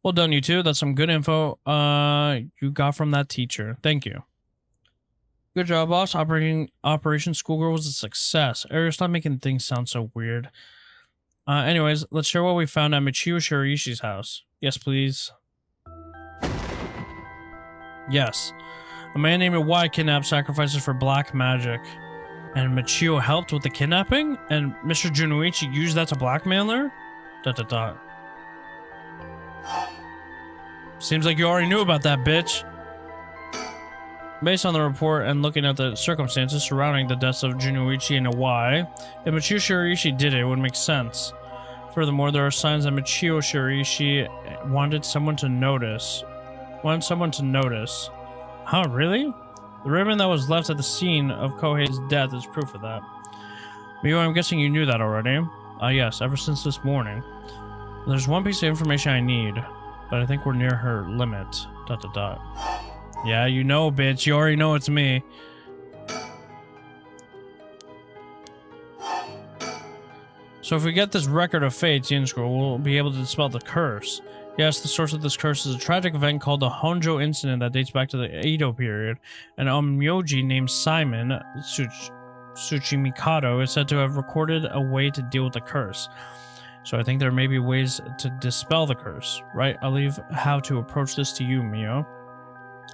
Well done, you two. That's some good info you got from that teacher. Thank you. Good job, boss. Operation Schoolgirl was a success. Ariel, stop making things sound so weird. Anyways, let's share what we found at Michio Shiroishi's house. Yes, please. Yes. A man named Y kidnapped sacrifices for black magic. And Michio helped with the kidnapping? And Mr. Junoichi used that to blackmail her? ... Seems like you already knew about that, bitch. Based on the report and looking at the circumstances surrounding the deaths of Junoichi and Y, if Michio Shiraishi did it, it would make sense. Furthermore, there are signs that Michio Shiraishi wanted someone to notice. Huh, really? The ribbon that was left at the scene of Kohei's death is proof of that. Mio, I'm guessing you knew that already. Yes, ever since this morning. There's one piece of information I need, but I think we're near her limit. ... Yeah, you know, bitch. You already know it's me. So if we get this Record of Fate's Yin scroll, we'll be able to dispel the curse. Yes, the source of this curse is a tragic event called the Honjo incident that dates back to the Edo period. An Onmyoji named Simon Tsuchimikado is said to have recorded a way to deal with the curse. So I think there may be ways to dispel the curse, right? I'll leave how to approach this to you, Mio.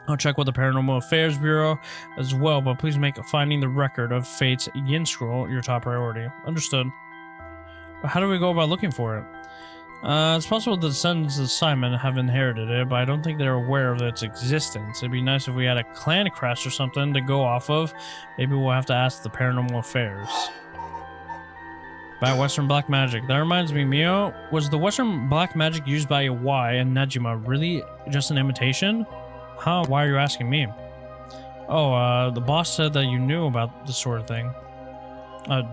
I'll check with the Paranormal Affairs Bureau as well, but please make finding the record of Fate's Yin Scroll your top priority. Understood. But how do we go about looking for it? It's possible the descendants of Simon have inherited it, but I don't think they're aware of its existence. It'd be nice if we had a clan crest or something to go off of. Maybe we'll have to ask the Paranormal Affairs. About Western Black Magic. That reminds me, Mio, was the Western Black Magic used by Iwai and Nejima really just an imitation? Huh? Why are you asking me? Oh, the boss said that you knew about this sort of thing.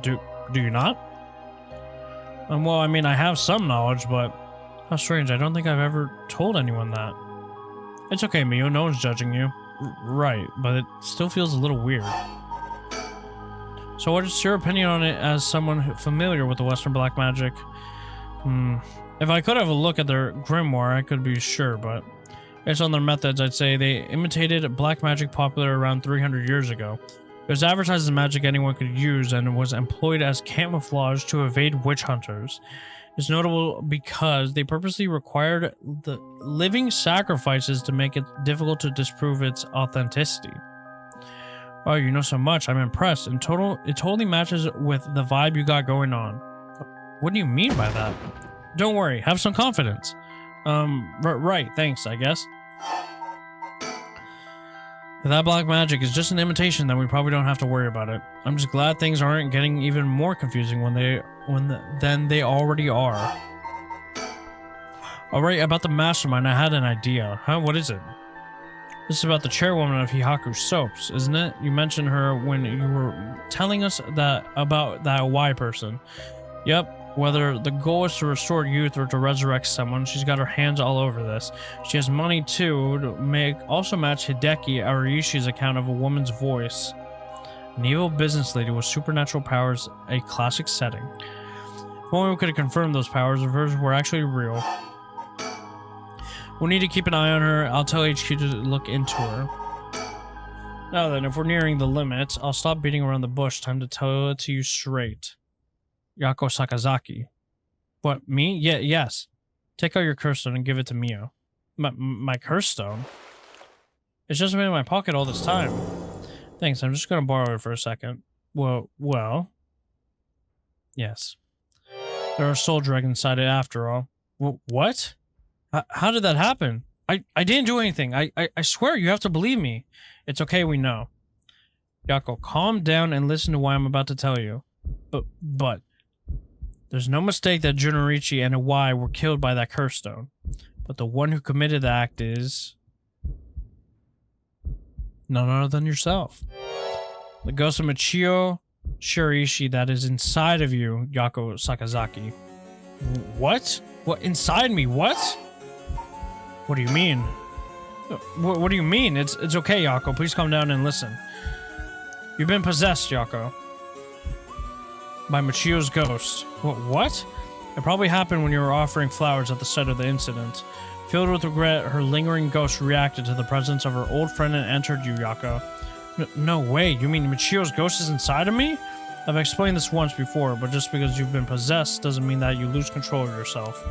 Do you not? Well, I mean, I have some knowledge, but how strange. I don't think I've ever told anyone that. It's okay, Mio. No one's judging you. Right, but it still feels a little weird. So what is your opinion on it as someone familiar with the Western Black Magic? If I could have a look at their grimoire, I could be sure, but based on their methods, I'd say they imitated black magic popular around 300 years ago. It was advertised as magic anyone could use and was employed as camouflage to evade witch hunters. It's notable because they purposely required the living sacrifices to make it difficult to disprove its authenticity. Oh, you know so much. I'm impressed. In total, it totally matches with the vibe you got going on. What do you mean by that? Don't worry. Have some confidence. Right. Thanks, I guess. If that black magic is just an imitation, then we probably don't have to worry about it. I'm just glad things aren't getting even more confusing than they already are. Alright, about the mastermind, I had an idea. Huh? What is it? This is about the chairwoman of Hihaku Soaps, isn't it? You mentioned her when you were telling us about that Y person. Yep. Whether the goal is to restore youth or to resurrect someone, she's got her hands all over this. She has money too to also match Hideki Arishi's account of a woman's voice. An evil business lady with supernatural powers, a classic setting. If only we could have confirmed those powers if hers were actually real. We'll need to keep an eye on her. I'll tell HQ to look into her. Now then, if we're nearing the limit, I'll stop beating around the bush. Time to tell it to you straight. Yako Sakazaki. What, me? Yes. Take out your curse stone and give it to Mio. My curse stone? It's just been in my pocket all this time. Thanks, I'm just gonna borrow it for a second. Well. Yes. There are soul dragons inside it after all. What? How did that happen? I didn't do anything. I swear, you have to believe me. It's okay, we know. Yako, calm down and listen to what I'm about to tell you. But there's no mistake that Junorichi and Iwai were killed by that curse stone. But the one who committed the act is none other than yourself. The ghost of Michio Shirishi that is inside of you, Yako Sakazaki. What? What? Inside me? What? What do you mean? What do you mean? It's okay, Yako. Please calm down and listen. You've been possessed, Yako. By Michio's ghost. What? It probably happened when you were offering flowers at the site of the incident. Filled with regret, her lingering ghost reacted to the presence of her old friend and entered you, Yako. No way, you mean Michio's ghost is inside of me? I've explained this once before, but just because you've been possessed doesn't mean that you lose control of yourself.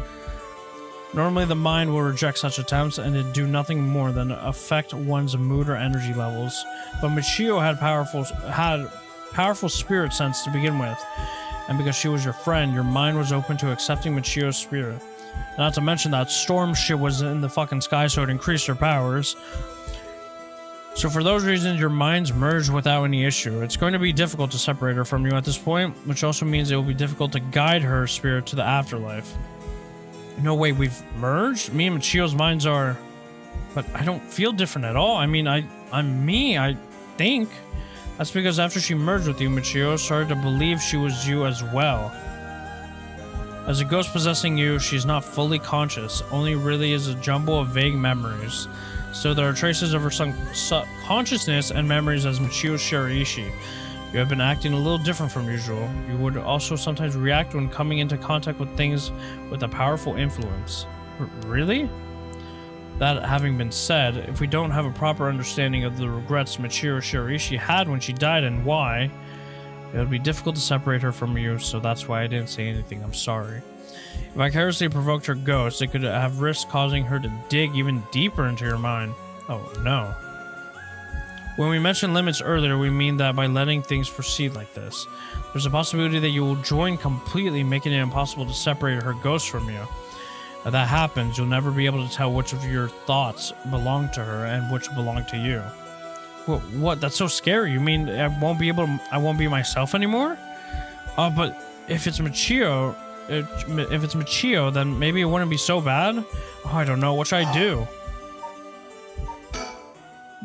Normally the mind will reject such attempts and it do nothing more than affect one's mood or energy levels. But Michio had powerful spirit sense to begin with, and because she was your friend, your mind was open to accepting Michio's spirit. Not to mention that storm shit was in the fucking sky, so it increased her powers. So for those reasons, your minds merged without any issue. It's going to be difficult to separate her from you at this point, which also means it will be difficult to guide her spirit to the afterlife. No way, we've merged? Me and Michio's minds are... But I don't feel different at all. I mean, I'm me, I think. That's because after she merged with you, Michio started to believe she was you as well. As a ghost possessing you, she's not fully conscious, only really is a jumble of vague memories. So there are traces of her subconsciousness and memories as Michio Shirishi. You have been acting a little different from usual. You would also sometimes react when coming into contact with things with a powerful influence. Really? That having been said, if we don't have a proper understanding of the regrets Michio Shirishi had when she died and why, it would be difficult to separate her from you, so that's why I didn't say anything. I'm sorry. If vicariously provoked her ghost, it could have risked causing her to dig even deeper into your mind. Oh no. When we mentioned limits earlier, we mean that by letting things proceed like this, there's a possibility that you will join completely, making it impossible to separate her ghost from you. If that happens, you'll never be able to tell which of your thoughts belong to her and which belong to you. What? That's so scary. You mean I won't be myself anymore? But if it's Michio, then maybe it wouldn't be so bad. Oh, I don't know. What should I do?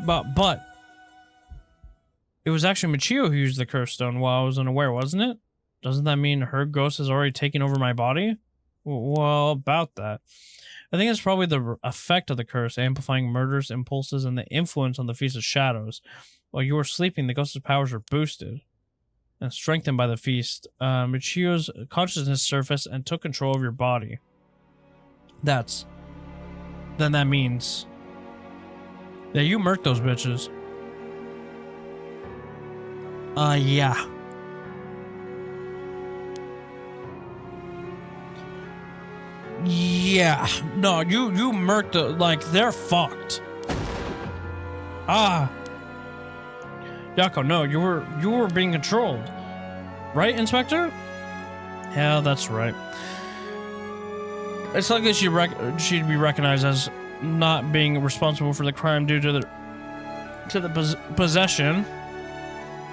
But it was actually Michio who used the curse stone while I was unaware, wasn't it? Doesn't that mean her ghost has already taken over my body? Well, about that. I think it's probably the effect of the curse, amplifying murderous impulses and the influence on the Feast of Shadows. While you were sleeping, the ghost's powers were boosted and strengthened by the feast. Michio's consciousness surfaced and took control of your body. Then that means that you murked those bitches. Yeah. Yeah. No, you murked the, like, they're fucked. Yako, no, you were being controlled. Right, Inspector? Yeah, that's right. It's likely she'd be recognized as not being responsible for the crime due to the possession.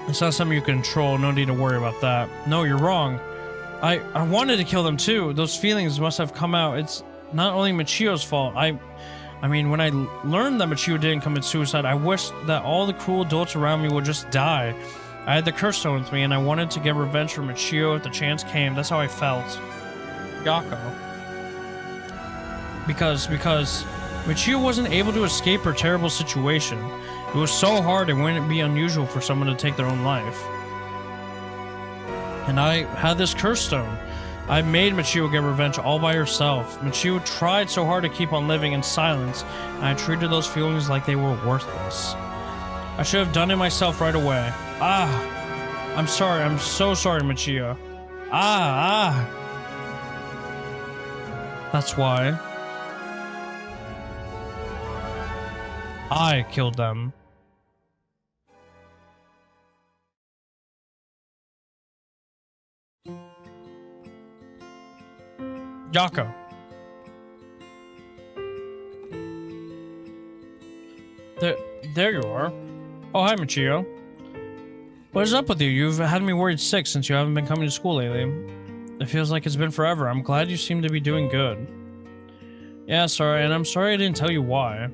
It's not something you control. No need to worry about that. No, you're wrong. I wanted to kill them too. Those feelings must have come out. It's not only Michio's fault. I mean, when I learned that Michio didn't commit suicide, I wished that all the cruel adults around me would just die. I had the curse stone with me, and I wanted to get revenge for Michio if the chance came. That's how I felt. Yako. Because Michio wasn't able to escape her terrible situation. It was so hard it wouldn't be unusual for someone to take their own life. And I had this curse stone. I made Michio get revenge all by herself. Michio tried so hard to keep on living in silence, and I treated those feelings like they were worthless. I should have done it myself right away. I'm sorry. I'm so sorry, Michio. That's why I killed them. Yako. There you are. Oh, hi, Michio. What is up with you? You've had me worried sick since you haven't been coming to school lately. It feels like it's been forever. I'm glad you seem to be doing good. Yeah, sorry, and I'm sorry I didn't tell you why.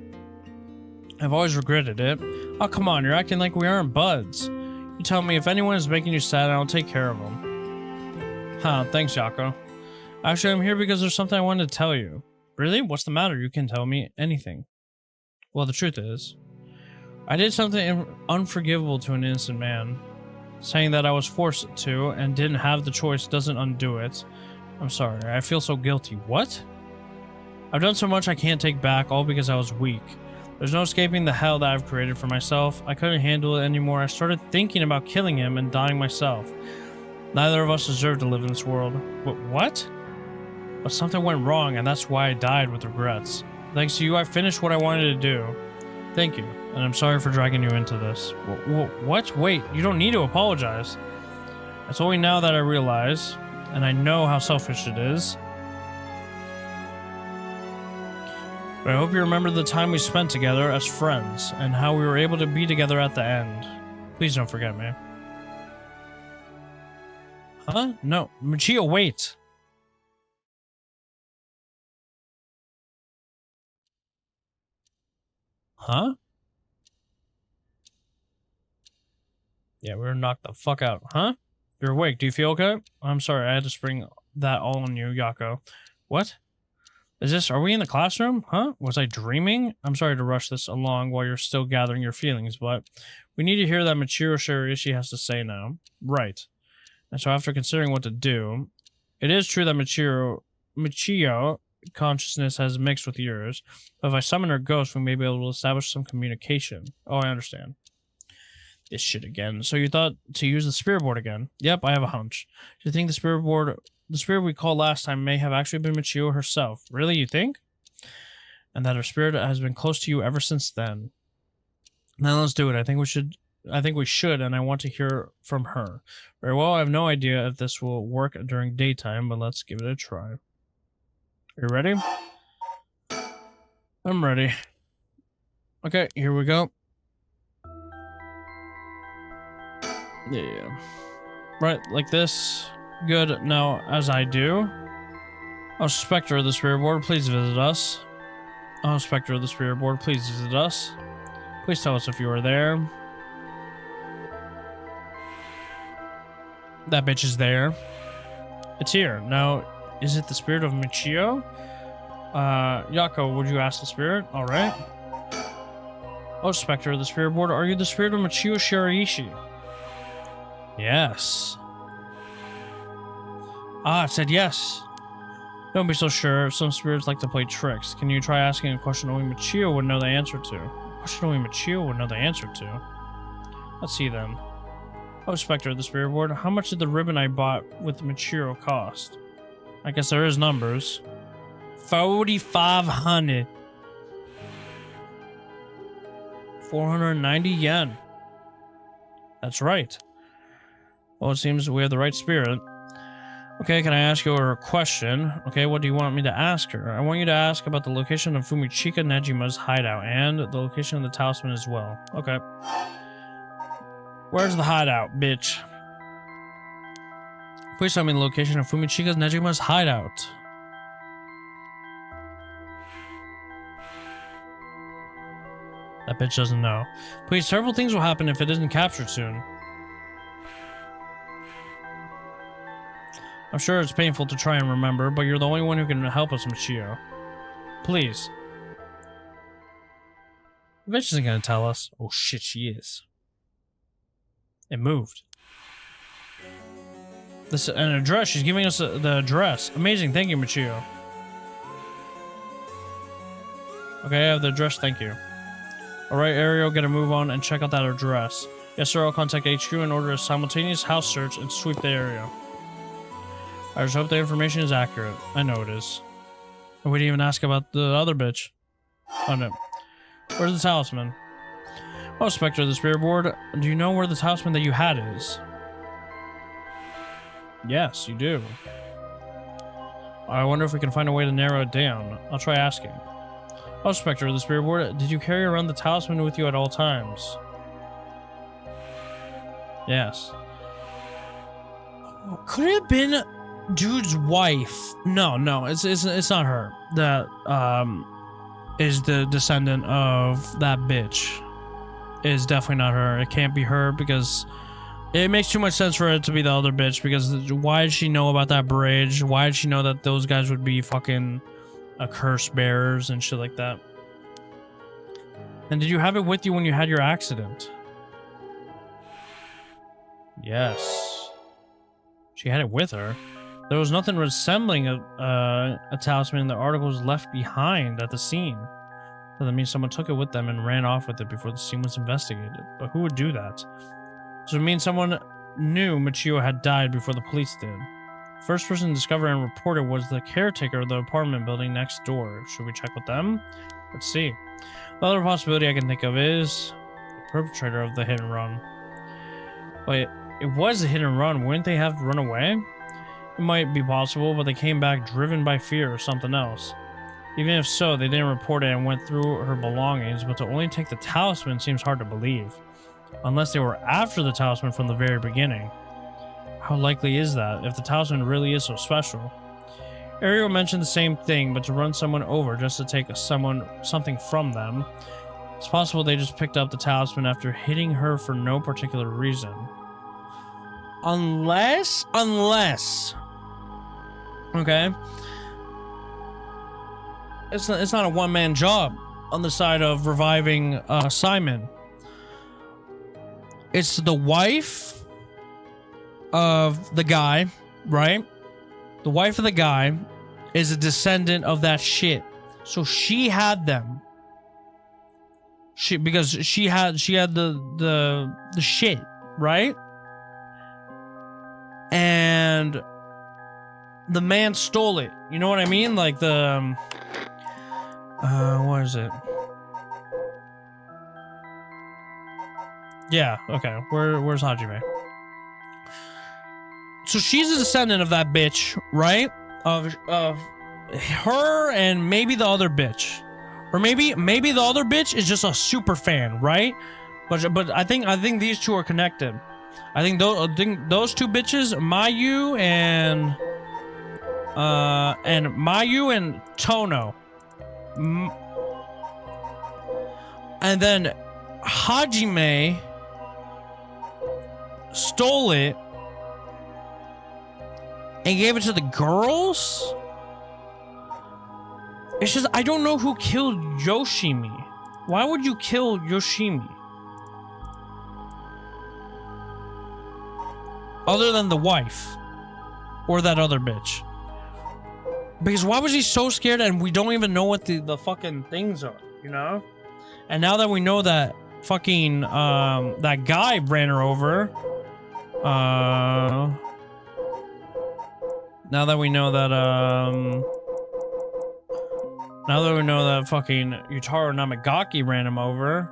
I've always regretted it. Oh, come on, you're acting like we aren't buds. You tell me if anyone is making you sad, I'll take care of them. Huh, thanks, Yako. Actually, I'm here because there's something I wanted to tell you. Really? What's the matter? You can tell me anything. Well, the truth is, I did something unforgivable to an innocent man. Saying that I was forced to and didn't have the choice doesn't undo it. I'm sorry, I feel so guilty. What? I've done so much I can't take back, all because I was weak. There's no escaping the hell that I've created for myself. I couldn't handle it anymore. I started thinking about killing him and dying myself. Neither of us deserve to live in this world. What? But something went wrong, and that's why I died with regrets. Thanks to you, I finished what I wanted to do. Thank you, and I'm sorry for dragging you into this. What? Wait, you don't need to apologize. It's only now that I realize, and I know how selfish it is. But I hope you remember the time we spent together as friends, and how we were able to be together at the end. Please don't forget me. Huh? No, Michio, wait. Huh? Yeah, we were knocked the fuck out. Huh? You're awake. Do you feel okay? I'm sorry, I had to spring that all on you, Yako. What? Are we in the classroom? Huh? Was I dreaming? I'm sorry to rush this along while you're still gathering your feelings, but we need to hear that Michiro Shiraishi has to say now. Right. And so after considering what to do, it is true that Michio consciousness has mixed with yours, but if I summon her ghost, we may be able to establish some communication. Oh, I understand. This shit again. So you thought to use the spirit board again? Yep, I have a hunch. Do you think the spirit board the spirit we called last time may have actually been Michio herself. Really, you think? And that her spirit has been close to you ever since then. Now let's do it. I think we should, and I want to hear from her. Very well, I have no idea if this will work during daytime, but let's give it a try. Are you ready? I'm ready. Okay, here we go. Yeah. Right, like this. Good. Now, as I do. Oh, Spectre of the Spirit Board, please visit us. Oh, Spectre of the Spirit Board, please visit us. Please tell us if you are there. That bitch is there. It's here. Now, is it the spirit of Michio? Yako, would you ask the spirit? Alright. Oh, Spectre of the Spirit Board, are you the spirit of Michio Shiraishi? Yes. Ah, it said yes. Don't be so sure. Some spirits like to play tricks. Can you try asking a question only Michio would know the answer to? A question only Michio would know the answer to. Let's see then. Oh, Spectre of the Spirit Board, how much did the ribbon I bought with Michio cost? I guess there is numbers. 4,500. 490 yen. That's right. Well, it seems we have the right spirit. Okay, can I ask you a question? Okay, what do you want me to ask her? I want you to ask about the location of Fumichika Nejima's hideout and the location of the talisman as well. Okay. Where's the hideout, bitch? Please tell me the location of Fumichika Nejima's hideout. That bitch doesn't know. Please, terrible things will happen if it isn't captured soon. I'm sure it's painful to try and remember, but you're the only one who can help us, Michio. Please. The bitch isn't gonna tell us. Oh shit, she is. It moved. This an address. She's giving us the address. Amazing. Thank you, Michio. Okay, I have the address. Thank you. Alright, Ariel, get a move on and check out that address. Yes, sir. I'll contact HQ and order a simultaneous house search and sweep the area. I just hope the information is accurate. I know it is. And we didn't even ask about the other bitch. Oh no. Where's the talisman? Oh, Spectre of the Spirit Board, do you know where the talisman that you had is? Yes, you do. I wonder if we can find a way to narrow it down. I'll try asking. Oh, Spectre of the Spirit Board, did you carry around the talisman with you at all times? Yes. Could it have been dude's wife? No, it's not her. That is the descendant of that bitch. It is definitely not her. It can't be her because it makes too much sense for it to be the other bitch, because why did she know about that bridge? Why did she know that those guys would be fucking curse bearers and shit like that? And did you have it with you when you had your accident? Yes. She had it with her. There was nothing resembling a talisman in the articles left behind at the scene. So that means someone took it with them and ran off with it before the scene was investigated. But who would do that? So it means someone knew Michio had died before the police did. First person discovered and reported was the caretaker of the apartment building next door. Should we check with them? Let's see. The other possibility I can think of is the perpetrator of the hit and run. Wait, it was a hit and run. Wouldn't they have run away? It might be possible, but they came back driven by fear or something else. Even if so, they didn't report it and went through her belongings, but to only take the talisman seems hard to believe. Unless they were after the talisman from the very beginning. How likely is that, if the talisman really is so special? Ariel mentioned the same thing, but to run someone over just to take something from them. It's possible they just picked up the talisman after hitting her for no particular reason. Unless... Okay. It's not a one-man job on the side of reviving Simon. It's the wife of the guy, right? The wife of the guy is a descendant of that shit. So she had them. Because she had the shit, right? And the man stole it. You know what I mean? Like the what is it? Yeah, okay. Where's Hajime? So she's a descendant of that bitch, right? Of her and maybe the other bitch. Or maybe the other bitch is just a super fan, right? But I think these two are connected. I think those two bitches, Mayu and Tono. And then Hajime stole it and gave it to the girls? It's just, I don't know who killed Yoshimi. Why would you kill Yoshimi? Other than the wife. Or that other bitch. Because why was he so scared and we don't even know what the fucking things are, you know? And now that we know that fucking, that guy ran her over. Now that we know that, now that we know that fucking Yutaro Namagaki ran him over,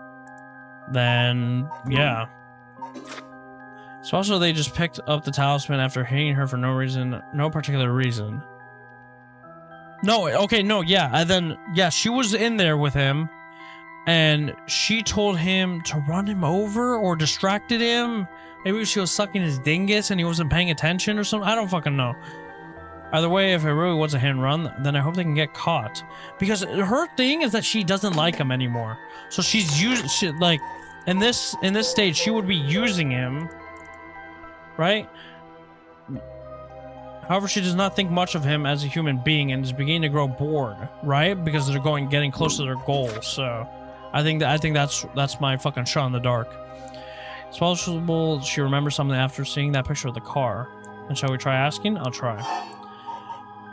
then, yeah. So also they just picked up the talisman after hitting her for no reason, no particular reason. No, okay, no, yeah, and then, yeah, she was in there with him, and she told him to run him over or distracted him. Maybe she was sucking his dingus and he wasn't paying attention or something. I don't fucking know. Either way, if it really was a hit and run, then I hope they can get caught. Because her thing is that she doesn't like him anymore. So she's like, in this stage, she would be using him, right? However, she does not think much of him as a human being and is beginning to grow bored, right? Because they're getting close to their goal. So, I think that's my fucking shot in the dark. It's possible she remembers something after seeing that picture of the car. And shall we try asking? I'll try.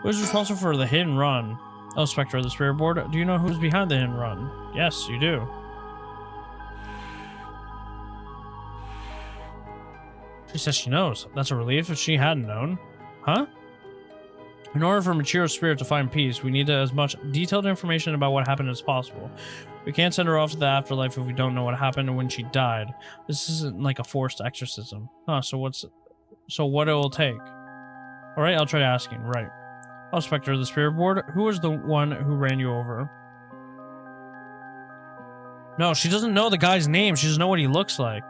Who is responsible for the hit and run? Oh, Spectre of the Spirit Board. Do you know who's behind the hit and run? Yes, you do. She says she knows. That's a relief if she hadn't known. Huh? In order for Michiro's spirit to find peace, we need as much detailed information about what happened as possible. We can't send her off to the afterlife if we don't know what happened when she died. This isn't like a forced exorcism. Huh, so what it will take? Alright, I'll try asking. Right. Oh, Spectre of the Spirit Board, who was the one who ran you over? No, she doesn't know the guy's name. She doesn't know what he looks like.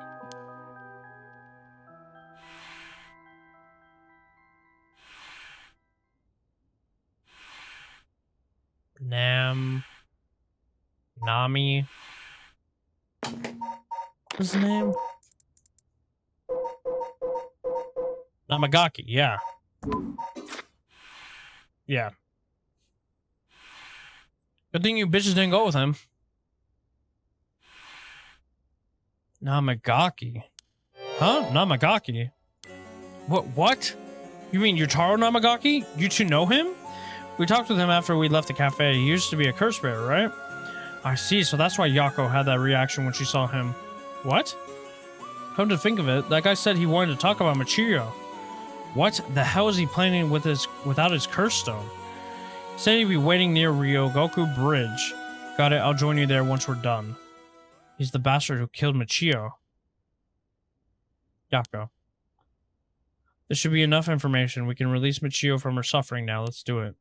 Nami. What's his name? Namagaki, yeah. Yeah. Good thing you bitches didn't go with him. Namagaki. Huh? Namagaki? What? You mean Yutaro Namagaki? You two know him? We talked with him after we left the cafe. He used to be a curse bearer, right? I see, so that's why Yako had that reaction when she saw him. What? Come to think of it, that guy said he wanted to talk about Michiyo. What the hell is he planning without his curse stone? He said he'd be waiting near Ryogoku Bridge. Got it, I'll join you there once we're done. He's the bastard who killed Michiyo. Yako. This should be enough information. We can release Michiyo from her suffering now. Let's do it.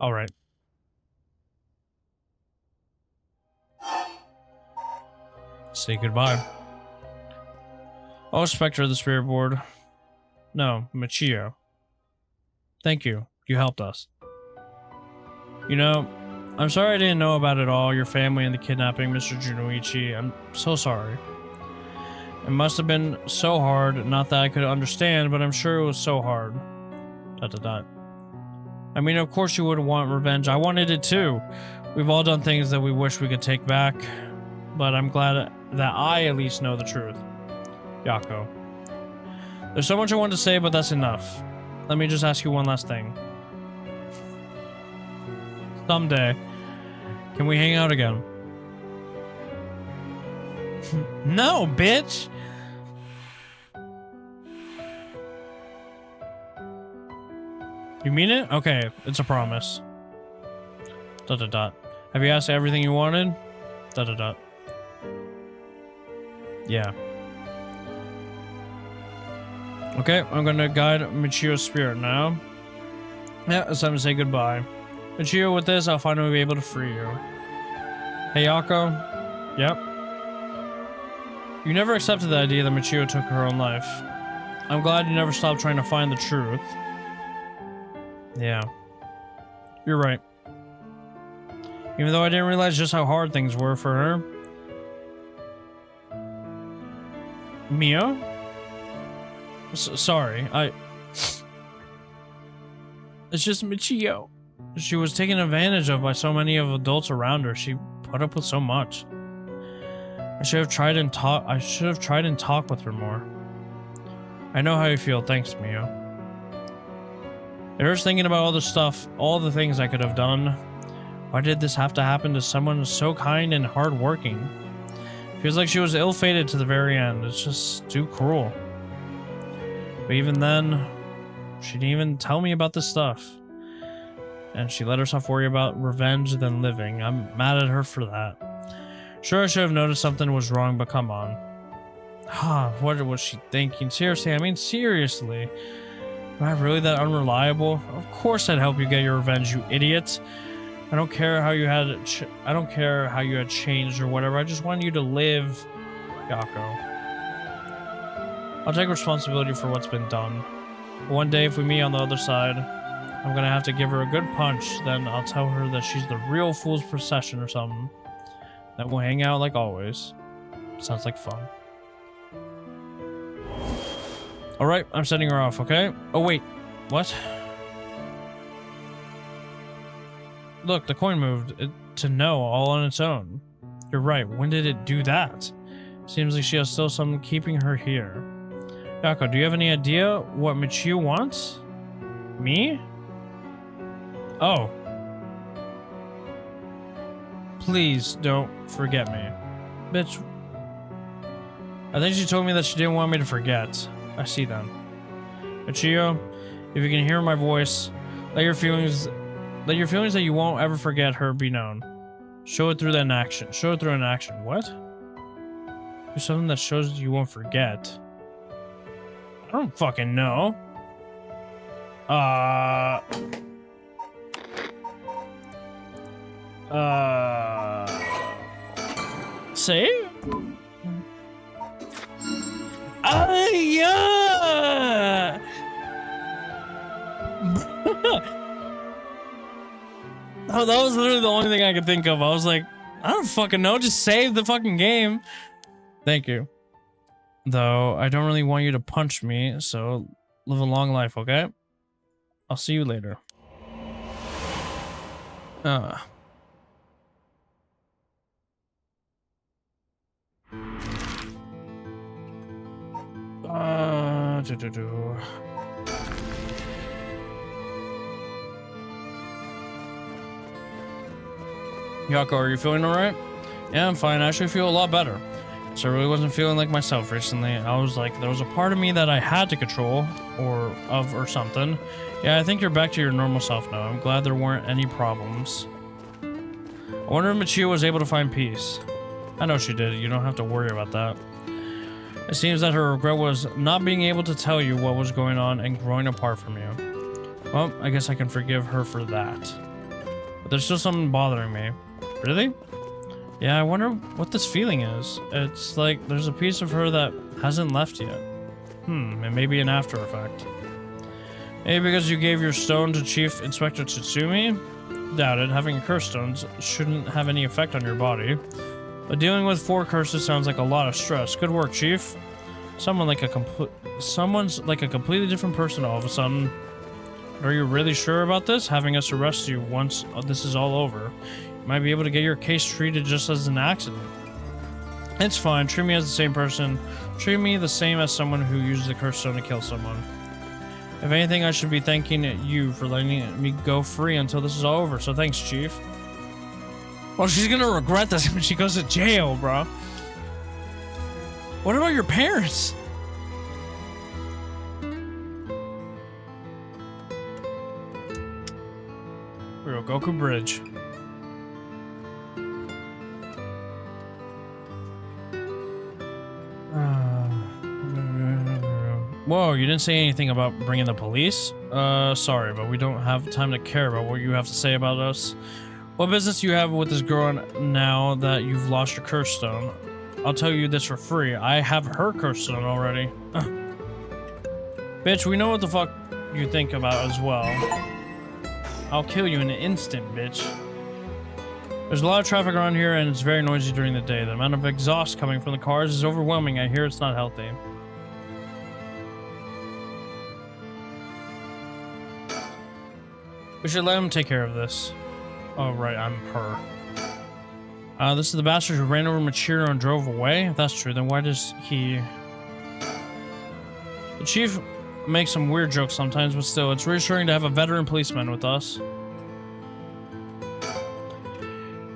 Alright. Say goodbye. Oh, Spectre of the Spirit Board. No, Michiyo. Thank you. You helped us. You know, I'm sorry I didn't know about it all, your family and the kidnapping, Mr. Junoichi. I'm so sorry. It must have been so hard, not that I could understand, but I'm sure it was so hard. ... I mean, of course you would want revenge. I wanted it too. We've all done things that we wish we could take back, but I'm glad that I at least know the truth. Yako. There's so much I want to say, but that's enough. Let me just ask you one last thing. Someday, can we hang out again? No, bitch! You mean it? Okay, it's a promise. ... Have you asked everything you wanted? ... Yeah. Okay, I'm gonna guide Michio's spirit now. Yeah, it's time to say goodbye. Michio, with this, I'll finally be able to free you. Hey, Yako. Yep. You never accepted the idea that Michio took her own life. I'm glad you never stopped trying to find the truth. Yeah. You're right. Even though I didn't realize just how hard things were for her. Mia? Sorry, It's just Michio. She was taken advantage of by so many of adults around her. She put up with so much. I should have tried and talk with her more. I know how you feel. Thanks, Mio. I was thinking about all the stuff, all the things I could have done. Why did this have to happen to someone so kind and hardworking? Feels like she was ill-fated to the very end. It's just too cruel. But even then, she didn't even tell me about this stuff. And she let herself worry about revenge than living. I'm mad at her for that. Sure, I should have noticed something was wrong, but come on. What was she thinking? Seriously, I mean, seriously. Am I really that unreliable? Of course I'd help you get your revenge, you idiot. I don't care how you had changed or whatever. I just want you to live, Yako. I'll take responsibility for what's been done. But one day, if we meet on the other side, I'm gonna have to give her a good punch. Then I'll tell her that she's the real fool's procession or something. Then we'll hang out like always. Sounds like fun. Alright, I'm sending her off, okay? Oh, wait. What? Look, the coin moved to no all on its own. You're right. When did it do that? Seems like she has still something keeping her here. Yako, do you have any idea what Michio wants? Me? Oh. Please don't forget me. Bitch. I think she told me that she didn't want me to forget. I see then. Michio, if you can hear my voice, let your feelings that you won't ever forget her be known. Show it through an action. Show it through an action. What? Do something that shows you won't forget. I don't fucking know. Save? Yeah! Oh, that was literally the only thing I could think of. I was like, I don't fucking know. Just save the fucking game. Thank you. Though, I don't really want you to punch me, so live a long life, okay? I'll see you later. Yako, are you feeling alright? Yeah, I'm fine. I actually feel a lot better. So I really wasn't feeling like myself recently. I was like, there was a part of me that I had to control or something. Yeah, I think you're back to your normal self now. I'm glad there weren't any problems. I wonder if Michio was able to find peace. I know she did. You don't have to worry about that. It seems that her regret was not being able to tell you what was going on and growing apart from you. Well, I guess I can forgive her for that. But there's still something bothering me. Really? Yeah, I wonder what this feeling is. It's like there's a piece of her that hasn't left yet. It may be an after effect. Maybe because you gave your stone to Chief Inspector Tsutsumi? Doubt it. Having curse stones shouldn't have any effect on your body. But dealing with 4 curses sounds like a lot of stress. Good work, Chief. Someone's like a completely different person all of a sudden. Are you really sure about this? Having us arrest you once this is all over. You might be able to get your case treated just as an accident. It's fine. Treat me as the same person. Treat me the same as someone who used the curse stone to kill someone. If anything, I should be thanking you for letting me go free until this is all over. So thanks, Chief. Well, she's gonna regret this when she goes to jail, bro. What about your parents? Honjo, Goku Bridge. Whoa, you didn't say anything about bringing the police? Sorry, but we don't have time to care about what you have to say about us. What business do you have with this girl now that you've lost your curse stone? I'll tell you this for free. I have her curse stone already. Bitch, we know what the fuck you think about as well. I'll kill you in an instant, bitch. There's a lot of traffic around here and it's very noisy during the day. The amount of exhaust coming from the cars is overwhelming. I hear it's not healthy. We should let him take care of this. Oh, right, I'm her. This is the bastard who ran over Machiro and drove away? If that's true, then why does he... The chief makes some weird jokes sometimes, but still, it's reassuring to have a veteran policeman with us.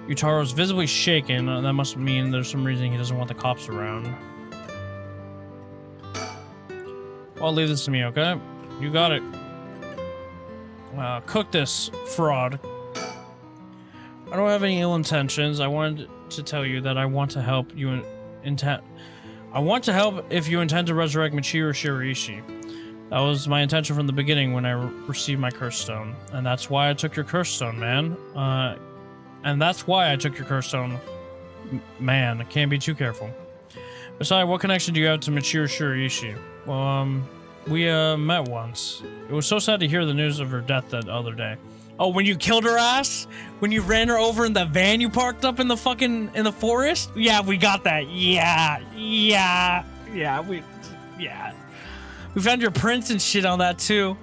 Utaro's visibly shaken. That must mean there's some reason he doesn't want the cops around. I'll leave this to me, okay? You got it. Cook this, fraud. I don't have any ill intentions. I wanted to tell you that I want to help you I want to help if you intend to resurrect Michiru Shiraishi. That was my intention from the beginning when I received my curse stone. And that's why I took your curse stone, man. And that's why I took your curse stone. Man, I can't be too careful. Besides, what connection do you have to Michiru Shiraishi? Well, we met once. It was so sad to hear the news of her death that other day. Oh, when you killed her ass? When you ran her over in the van you parked up in the in the forest? Yeah, we got that. Yeah. We found your prints and shit on that too.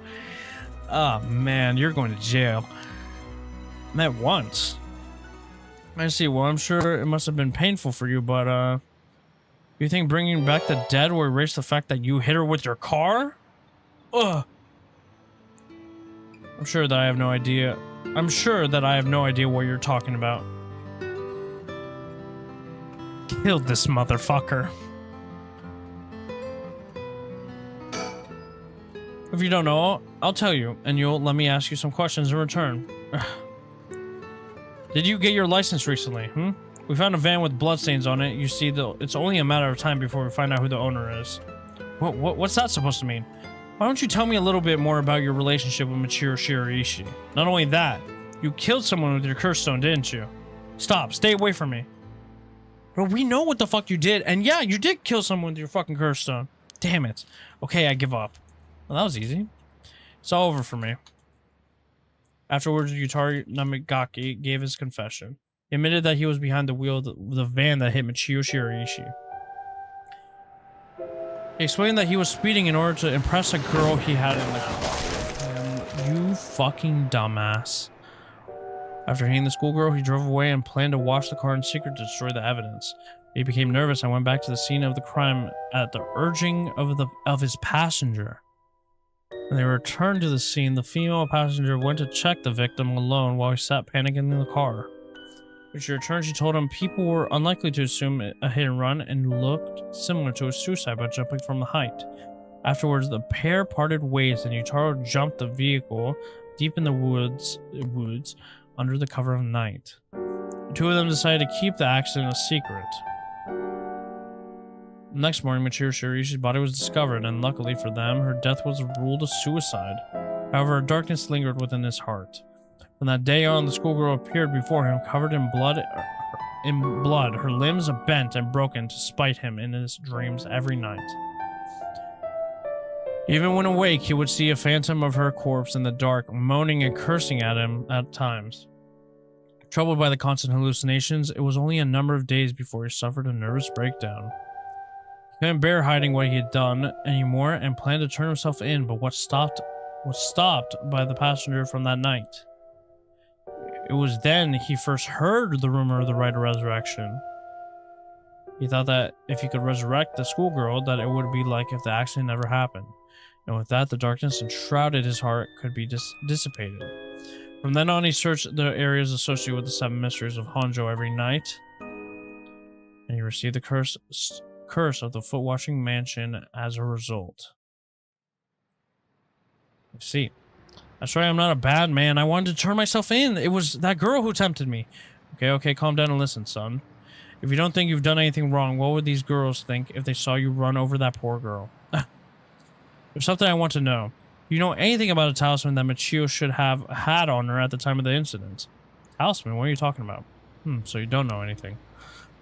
Oh man, you're going to jail. Met once. I see. Well, I'm sure it must have been painful for you, but you think bringing back the dead will erase the fact that you hit her with your car? Ugh. I'm sure that I have no idea what you're talking about. Killed this motherfucker. If you don't know, I'll tell you, and you'll let me ask you some questions in return. Did you get your license recently, We found a van with bloodstains on it. You see, it's only a matter of time before we find out who the owner is. What's that supposed to mean? Why don't you tell me a little bit more about your relationship with Michiru Shiraishi? Not only that, you killed someone with your curse stone, didn't you? Stop, stay away from me. Bro, we know what the fuck you did, and yeah, you did kill someone with your fucking curse stone. Damn it. Okay, I give up. Well, that was easy. It's all over for me. Afterwards, Yutari Namigaki gave his confession. He admitted that he was behind the wheel of the van that hit Michiru Shiraishi. He explained that he was speeding in order to impress a girl he had in the car. You fucking dumbass. After hitting the schoolgirl, he drove away and planned to wash the car in secret to destroy the evidence. He became nervous and went back to the scene of the crime at the urging of his passenger. When they returned to the scene, the female passenger went to check the victim alone while he sat panicking in the car. When she returned, she told him people were unlikely to assume a hit and run and looked similar to a suicide by jumping from the height. Afterwards, the pair parted ways and Yutaro jumped the vehicle deep in the woods under the cover of night. The two of them decided to keep the accident a secret. The next morning, Michiru Shiraishi's body was discovered, and luckily for them, her death was ruled a suicide. However, a darkness lingered within his heart. From that day on, the schoolgirl appeared before him, covered in blood, her limbs bent and broken to spite him in his dreams every night. Even when awake, he would see a phantom of her corpse in the dark, moaning and cursing at him at times. Troubled by the constant hallucinations, it was only a number of days before he suffered a nervous breakdown. He couldn't bear hiding what he had done anymore and planned to turn himself in, but was stopped by the passenger from that night. It was then he first heard the rumor of the rite of resurrection. He thought that if he could resurrect the schoolgirl, that it would be like if the accident never happened. And with that, the darkness that enshrouded his heart could be dissipated. From then on, he searched the areas associated with the 7 mysteries of Honjo every night. And he received the curse of the foot-washing mansion as a result. Let's see. That's right, I'm not a bad man. I wanted to turn myself in. It was that girl who tempted me. Okay, calm down and listen, son. If you don't think you've done anything wrong, what would these girls think if they saw you run over that poor girl? There's something I want to know. Do you know anything about a talisman that Michio should have had on her at the time of the incident? Talisman? What are you talking about? So you don't know anything.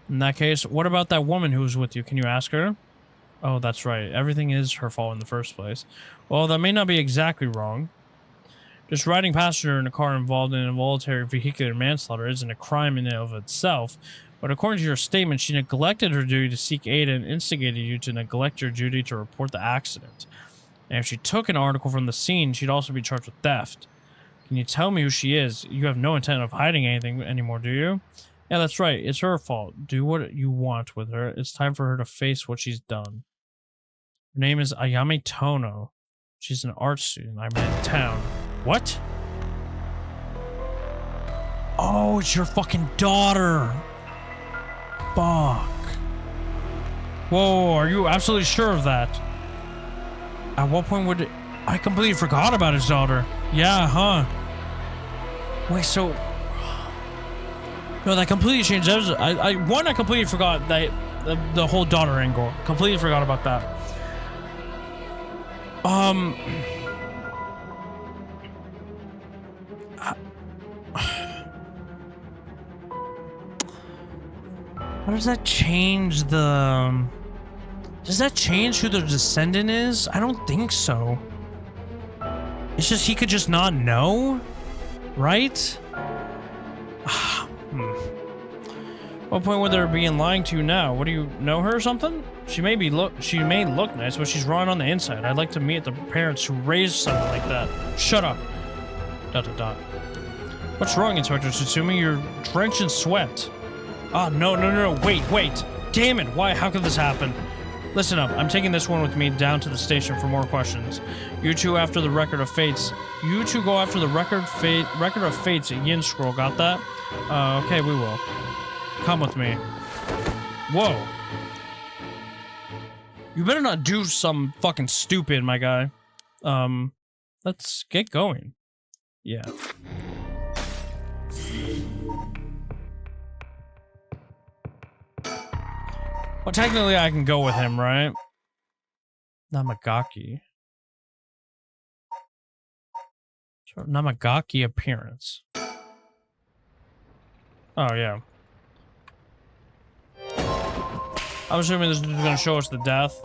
In that case, what about that woman who was with you? Can you ask her? Oh, that's right. Everything is her fault in the first place. Well, that may not be exactly wrong. Just riding past her in a car involved in involuntary vehicular manslaughter isn't a crime in and of itself, but according to your statement, she neglected her duty to seek aid and instigated you to neglect your duty to report the accident. And if she took an article from the scene, she'd also be charged with theft. Can you tell me who she is? You have no intent of hiding anything anymore, do you? Yeah, that's right. It's her fault. Do what you want with her. It's time for her to face what she's done. Her name is Ayame Tono. She's an art student I met in town. What? Oh, it's your fucking daughter. Fuck. Whoa, are you absolutely sure of that? At what point would it... I completely forgot about his daughter. Yeah, huh? Wait, so... No, that completely changed everything. I completely forgot that the whole daughter angle. Completely forgot about that. How does that change the... Does that change who the descendant is? I don't think so. It's just he could just not know, right? What point would there be in lying to you now? What, do you know her or something? She may look nice, but she's rotten on the inside. I'd like to meet the parents who raised someone like that. Shut up. ... What's wrong, Inspector Tsutsumi? You're drenched in sweat. Ah, no, wait. Damn it, why? How could this happen? Listen up, I'm taking this one with me down to the station for more questions. You two after the record of fates. You two go after the record of fates at Yin Scroll, got that? Okay, we will. Come with me. Whoa. You better not do something fucking stupid, my guy. Let's get going. Yeah. Well, technically I can go with him, right? Namagaki. Namagaki appearance. Oh, yeah. I'm assuming this is going to show us the death.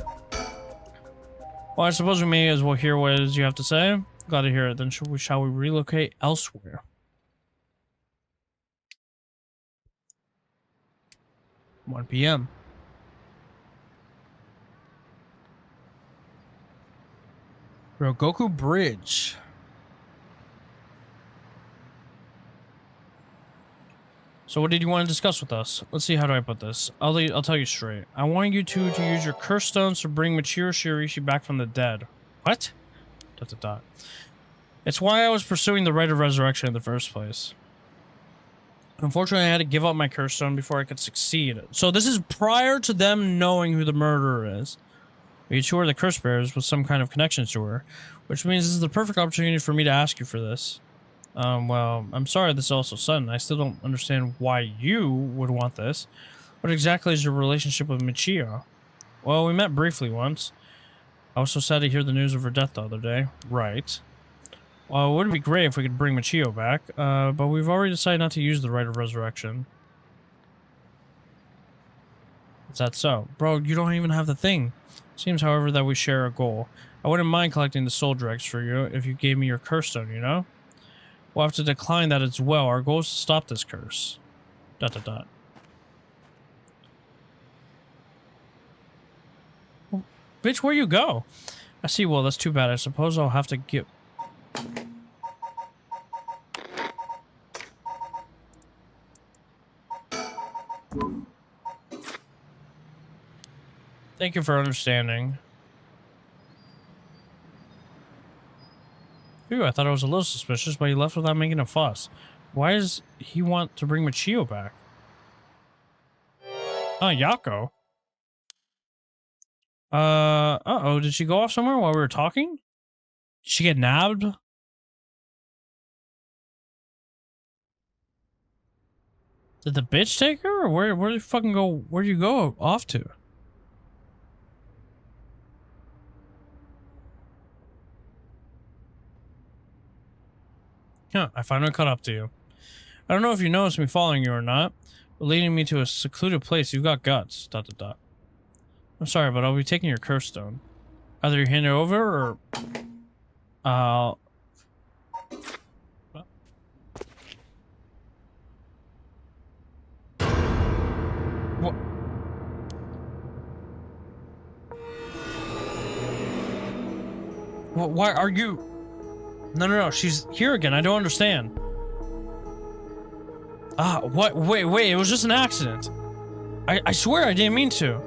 Well, I suppose we may as well hear what it is you have to say. Glad to hear it. Then shall we relocate elsewhere? (1 p.m.) Rogoku Bridge. So what did you want to discuss with us? Let's see, how do I put this? I'll tell you straight. I want you two to use your curse stones to bring Michiro Shirishi back from the dead. What? ... It's why I was pursuing the rite of resurrection in the first place. Unfortunately, I had to give up my curse stone before I could succeed. So this is prior to them knowing who the murderer is. You two are the curse bearers with some kind of connections to her, which means this is the perfect opportunity for me to ask you for this. Well, I'm sorry this is also sudden. I still don't understand why you would want this. What exactly is your relationship with Michio? Well, we met briefly once. I was so sad to hear the news of her death the other day. Right. Well, it would be great if we could bring Michio back, but we've already decided not to use the rite of resurrection. Is that so? Bro, you don't even have the thing. Seems, however, that we share a goal. I wouldn't mind collecting the soul dregs for you if you gave me your curse stone, you know? We'll have to decline that as well. Our goal is to stop this curse. ... Well, bitch, where you go? I see, well, that's too bad. I suppose I'll have to give... Thank you for understanding. Phew, I thought I was a little suspicious, but he left without making a fuss. Why does he want to bring Michio back? Oh, Yako. Uh-oh, did she go off somewhere while we were talking? Did she get nabbed? Did the bitch take her, or where did you fucking go? Where do you go off to? Huh, I finally caught up to you. I don't know if you noticed me following you or not, but leading me to a secluded place, you've got guts. ... I'm sorry, but I'll be taking your curse stone. Either you hand it over, or... What? Why are you... No, she's here again. I don't understand. What? Wait, it was just an accident. I swear I didn't mean to.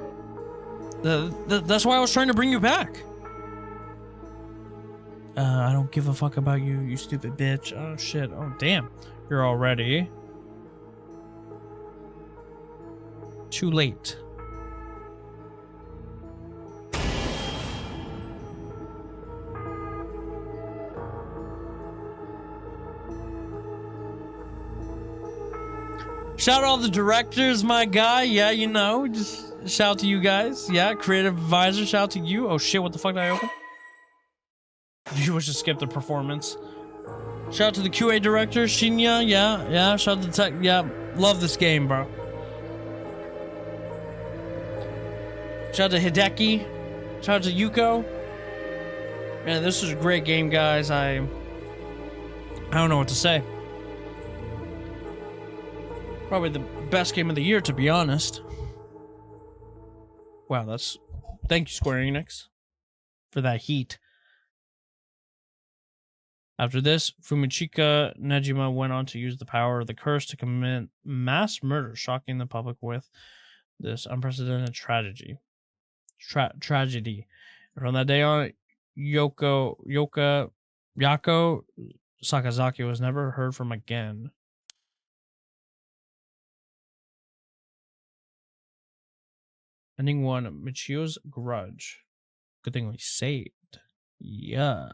That's why I was trying to bring you back. I don't give a fuck about you, you stupid bitch. Oh, shit. Oh, damn. You're all ready. Too late. Shout out all the directors, my guy. Yeah, you know, just shout out to you guys. Yeah, creative advisor, shout out to you. Oh shit, what the fuck did I open? You wish to skip the performance. Shout out to the QA director, Shinya. Yeah. Shout out to the tech. Yeah, love this game, bro. Shout out to Hideki. Shout out to Yuko. Man, this is a great game, guys. I don't know what to say. Probably the best game of the year, to be honest. Wow, that's... Thank you, Square Enix, for that heat. After this, Fumichika Nejima went on to use the power of the curse to commit mass murder, shocking the public with this unprecedented tragedy. Tragedy. And from that day on, Yako Sakazaki was never heard from again. Ending 1, Michio's grudge. Good thing we saved. Yeah.